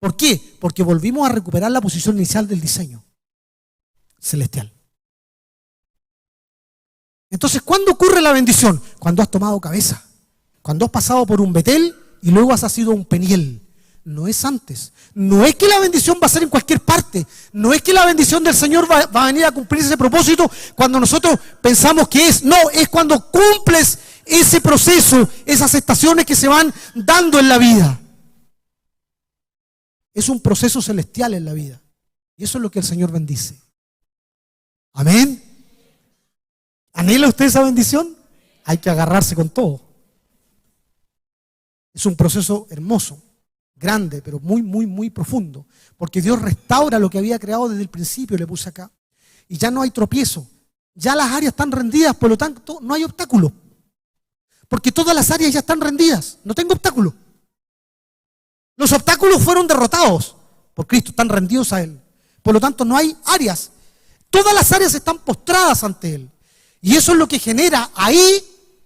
¿Por qué? Porque volvimos a recuperar la posición inicial del diseño celestial. Entonces, ¿cuándo ocurre la bendición? Cuando has tomado cabeza, cuando has pasado por un Betel y luego has sido un Peniel. No es antes. No es que la bendición va a ser en cualquier parte. No es que la bendición del Señor va a venir a cumplir ese propósito cuando nosotros pensamos que es. No, es cuando cumples ese proceso, esas estaciones que se van dando en la vida. Es un proceso celestial en la vida. Y eso es lo que el Señor bendice. Amén. ¿Anhela usted esa bendición? Hay que agarrarse con todo. Es un proceso hermoso, grande, pero muy, muy, muy profundo. Porque Dios restaura lo que había creado desde el principio, le puse acá. Y ya no hay tropiezo. Ya las áreas están rendidas, por lo tanto no hay obstáculo. Porque todas las áreas ya están rendidas. No tengo obstáculo. Los obstáculos fueron derrotados por Cristo, están rendidos a Él. Por lo tanto no hay áreas. Todas las áreas están postradas ante Él. Y eso es lo que genera ahí,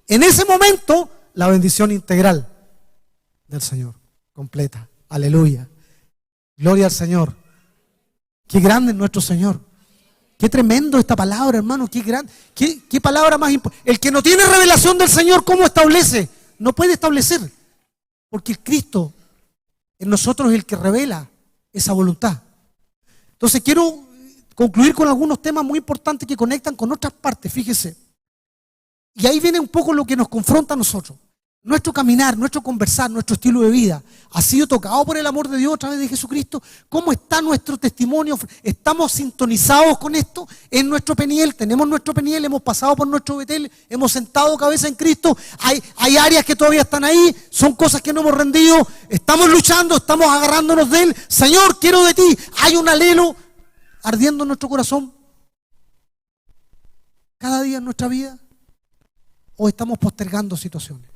en ese momento, la bendición integral del Señor, completa. Aleluya. Gloria al Señor. Qué grande es nuestro Señor. Qué tremendo esta palabra, hermano. Qué grande. Qué palabra más importante. El que no tiene revelación del Señor, ¿cómo establece? No puede establecer. Porque el Cristo en nosotros es el que revela esa voluntad. Entonces quiero concluir con algunos temas muy importantes que conectan con otras partes, fíjese. Y ahí viene un poco lo que nos confronta a nosotros. nuestro caminar, nuestro conversar, nuestro estilo de vida ha sido tocado por el amor de Dios a través de Jesucristo? ¿Cómo está nuestro testimonio? ¿Estamos sintonizados con esto? ¿En nuestro Peniel? ¿Tenemos nuestro Peniel? ¿Hemos pasado por nuestro Betel? ¿Hemos sentado cabeza en Cristo? ¿Hay áreas que todavía están ahí? ¿Son cosas que no hemos rendido? ¿Estamos luchando? ¿Estamos agarrándonos de Él? Señor, quiero de ti. ¿Hay un anhelo ardiendo en nuestro corazón cada día en nuestra vida? ¿O estamos postergando situaciones?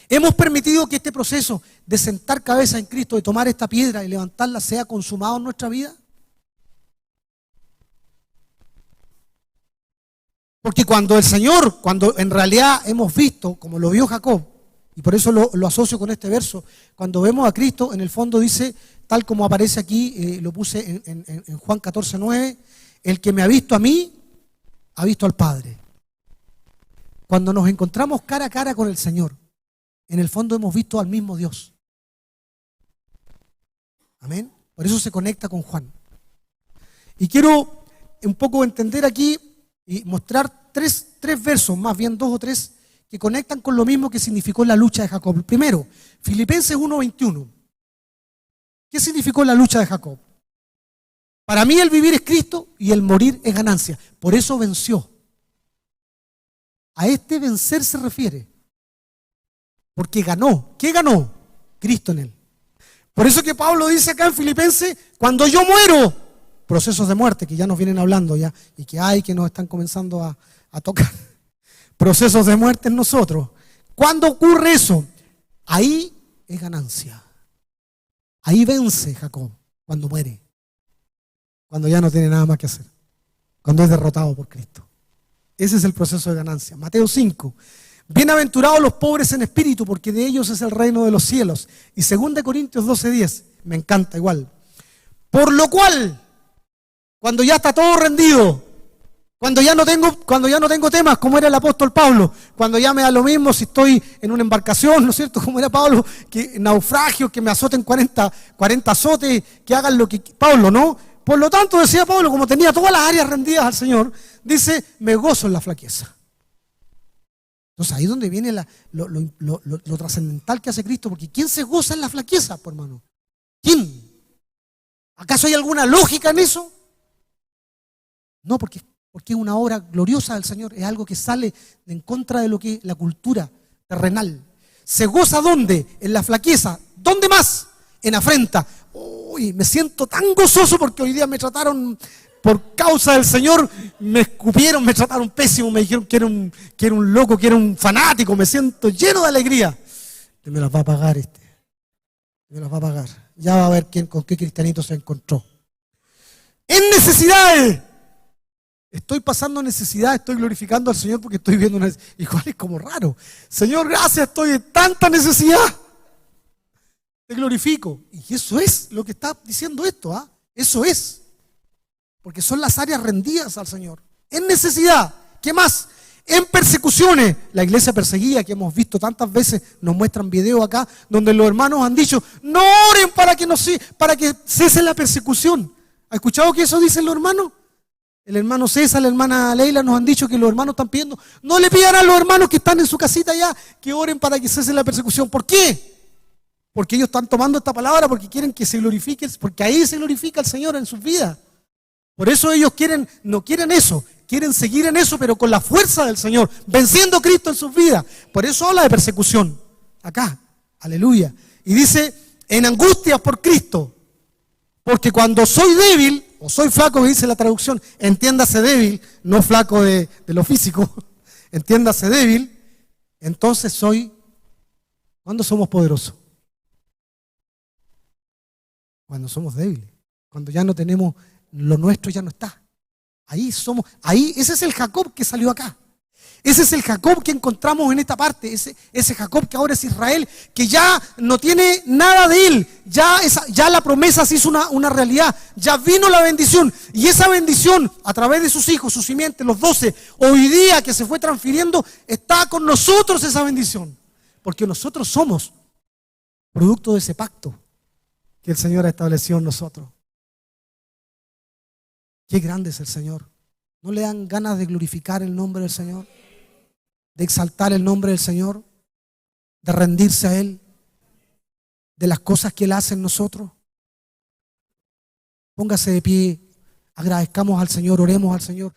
¿Hemos permitido que este proceso de sentar cabeza en Cristo, de tomar esta piedra y levantarla, sea consumado en nuestra vida? Porque cuando el Señor, cuando en realidad hemos visto, como lo vio Jacob, y por eso lo asocio con este verso, cuando vemos a Cristo, en el fondo dice, tal como aparece aquí, lo puse en Juan 14:9, el que me ha visto a mí, ha visto al Padre. Cuando nos encontramos cara a cara con el Señor, en el fondo hemos visto al mismo Dios. Amén. Por eso se conecta con Juan. Y quiero un poco entender aquí y mostrar tres versos, más bien 2 o 3, que conectan con lo mismo que significó la lucha de Jacob. Primero, Filipenses 1:21. ¿Qué significó la lucha de Jacob? Para mí el vivir es Cristo y el morir es ganancia. Por eso venció. A este vencer se refiere. Porque ganó. ¿Qué ganó? Cristo en él. Por eso que Pablo dice acá en Filipenses, cuando yo muero, procesos de muerte que ya nos vienen hablando ya, y que nos están comenzando a tocar. Procesos de muerte en nosotros. ¿Cuándo ocurre eso? Ahí es ganancia. Ahí vence Jacob, cuando muere. Cuando ya no tiene nada más que hacer. Cuando es derrotado por Cristo. Ese es el proceso de ganancia. Mateo 5. Bienaventurados los pobres en espíritu, porque de ellos es el reino de los cielos. Y 2 Corintios 12:10, me encanta igual. Por lo cual, cuando ya está todo rendido, cuando ya no tengo temas, como era el apóstol Pablo, cuando ya me da lo mismo si estoy en una embarcación, ¿no es cierto? Como era Pablo, que naufragio, que me azoten 40 azotes, que hagan lo que Pablo, ¿no? Por lo tanto, decía Pablo, como tenía todas las áreas rendidas al Señor, dice, me gozo en la flaqueza. Entonces ahí es donde viene lo trascendental que hace Cristo, porque ¿quién se goza en la flaqueza, por hermano? ¿Quién? ¿Acaso hay alguna lógica en eso? No, porque es una obra gloriosa del Señor, es algo que sale en contra de lo que es la cultura terrenal. ¿Se goza dónde? En la flaqueza. ¿Dónde más? En afrenta. Uy, me siento tan gozoso porque hoy día me trataron... Por causa del Señor me escupieron, me trataron pésimo, me dijeron que era un loco, que era un fanático, me siento lleno de alegría. Me las va a pagar me las va a pagar. Ya va a ver con qué cristianito se encontró. En necesidades. Estoy pasando necesidad, estoy glorificando al Señor porque estoy viendo una necesidad. Igual es como raro. Señor, gracias, estoy en tanta necesidad. Te glorifico. Y eso es lo que está diciendo esto, ¿ah? Eso es. Porque son las áreas rendidas al Señor. En necesidad. ¿Qué más? En persecuciones. La iglesia perseguida que hemos visto tantas veces, nos muestran videos acá, donde los hermanos han dicho, no oren para que cese la persecución. ¿Ha escuchado que eso dicen los hermanos? El hermano César, la hermana Leila nos han dicho que los hermanos están pidiendo, no le pidan a los hermanos que están en su casita ya, que oren para que cese la persecución. ¿Por qué? Porque ellos están tomando esta palabra, porque quieren que se glorifique, porque ahí se glorifica el Señor en sus vidas. Por eso ellos no quieren eso, quieren seguir en eso, pero con la fuerza del Señor, venciendo a Cristo en sus vidas. Por eso habla de persecución, acá, aleluya. Y dice, en angustias por Cristo, porque cuando soy débil, o soy flaco, que dice la traducción, entiéndase débil, no flaco de lo físico, entiéndase débil, entonces ¿cuándo somos poderosos? Cuando somos débiles, cuando ya no tenemos... Lo nuestro ya no está. Ese es el Jacob que salió acá. Ese es el Jacob que encontramos en esta parte. Ese Jacob que ahora es Israel, que ya no tiene nada de él. Ya la promesa se hizo una realidad. Ya vino la bendición. Y esa bendición, a través de sus hijos, sus simientes, los 12, hoy día que se fue transfiriendo, está con nosotros esa bendición. Porque nosotros somos producto de ese pacto que el Señor ha establecido en nosotros. Qué grande es el Señor. ¿No le dan ganas de glorificar el nombre del Señor? de exaltar el nombre del Señor, de rendirse a Él, de las cosas que Él hace en nosotros? Póngase de pie, agradezcamos al Señor, oremos al Señor.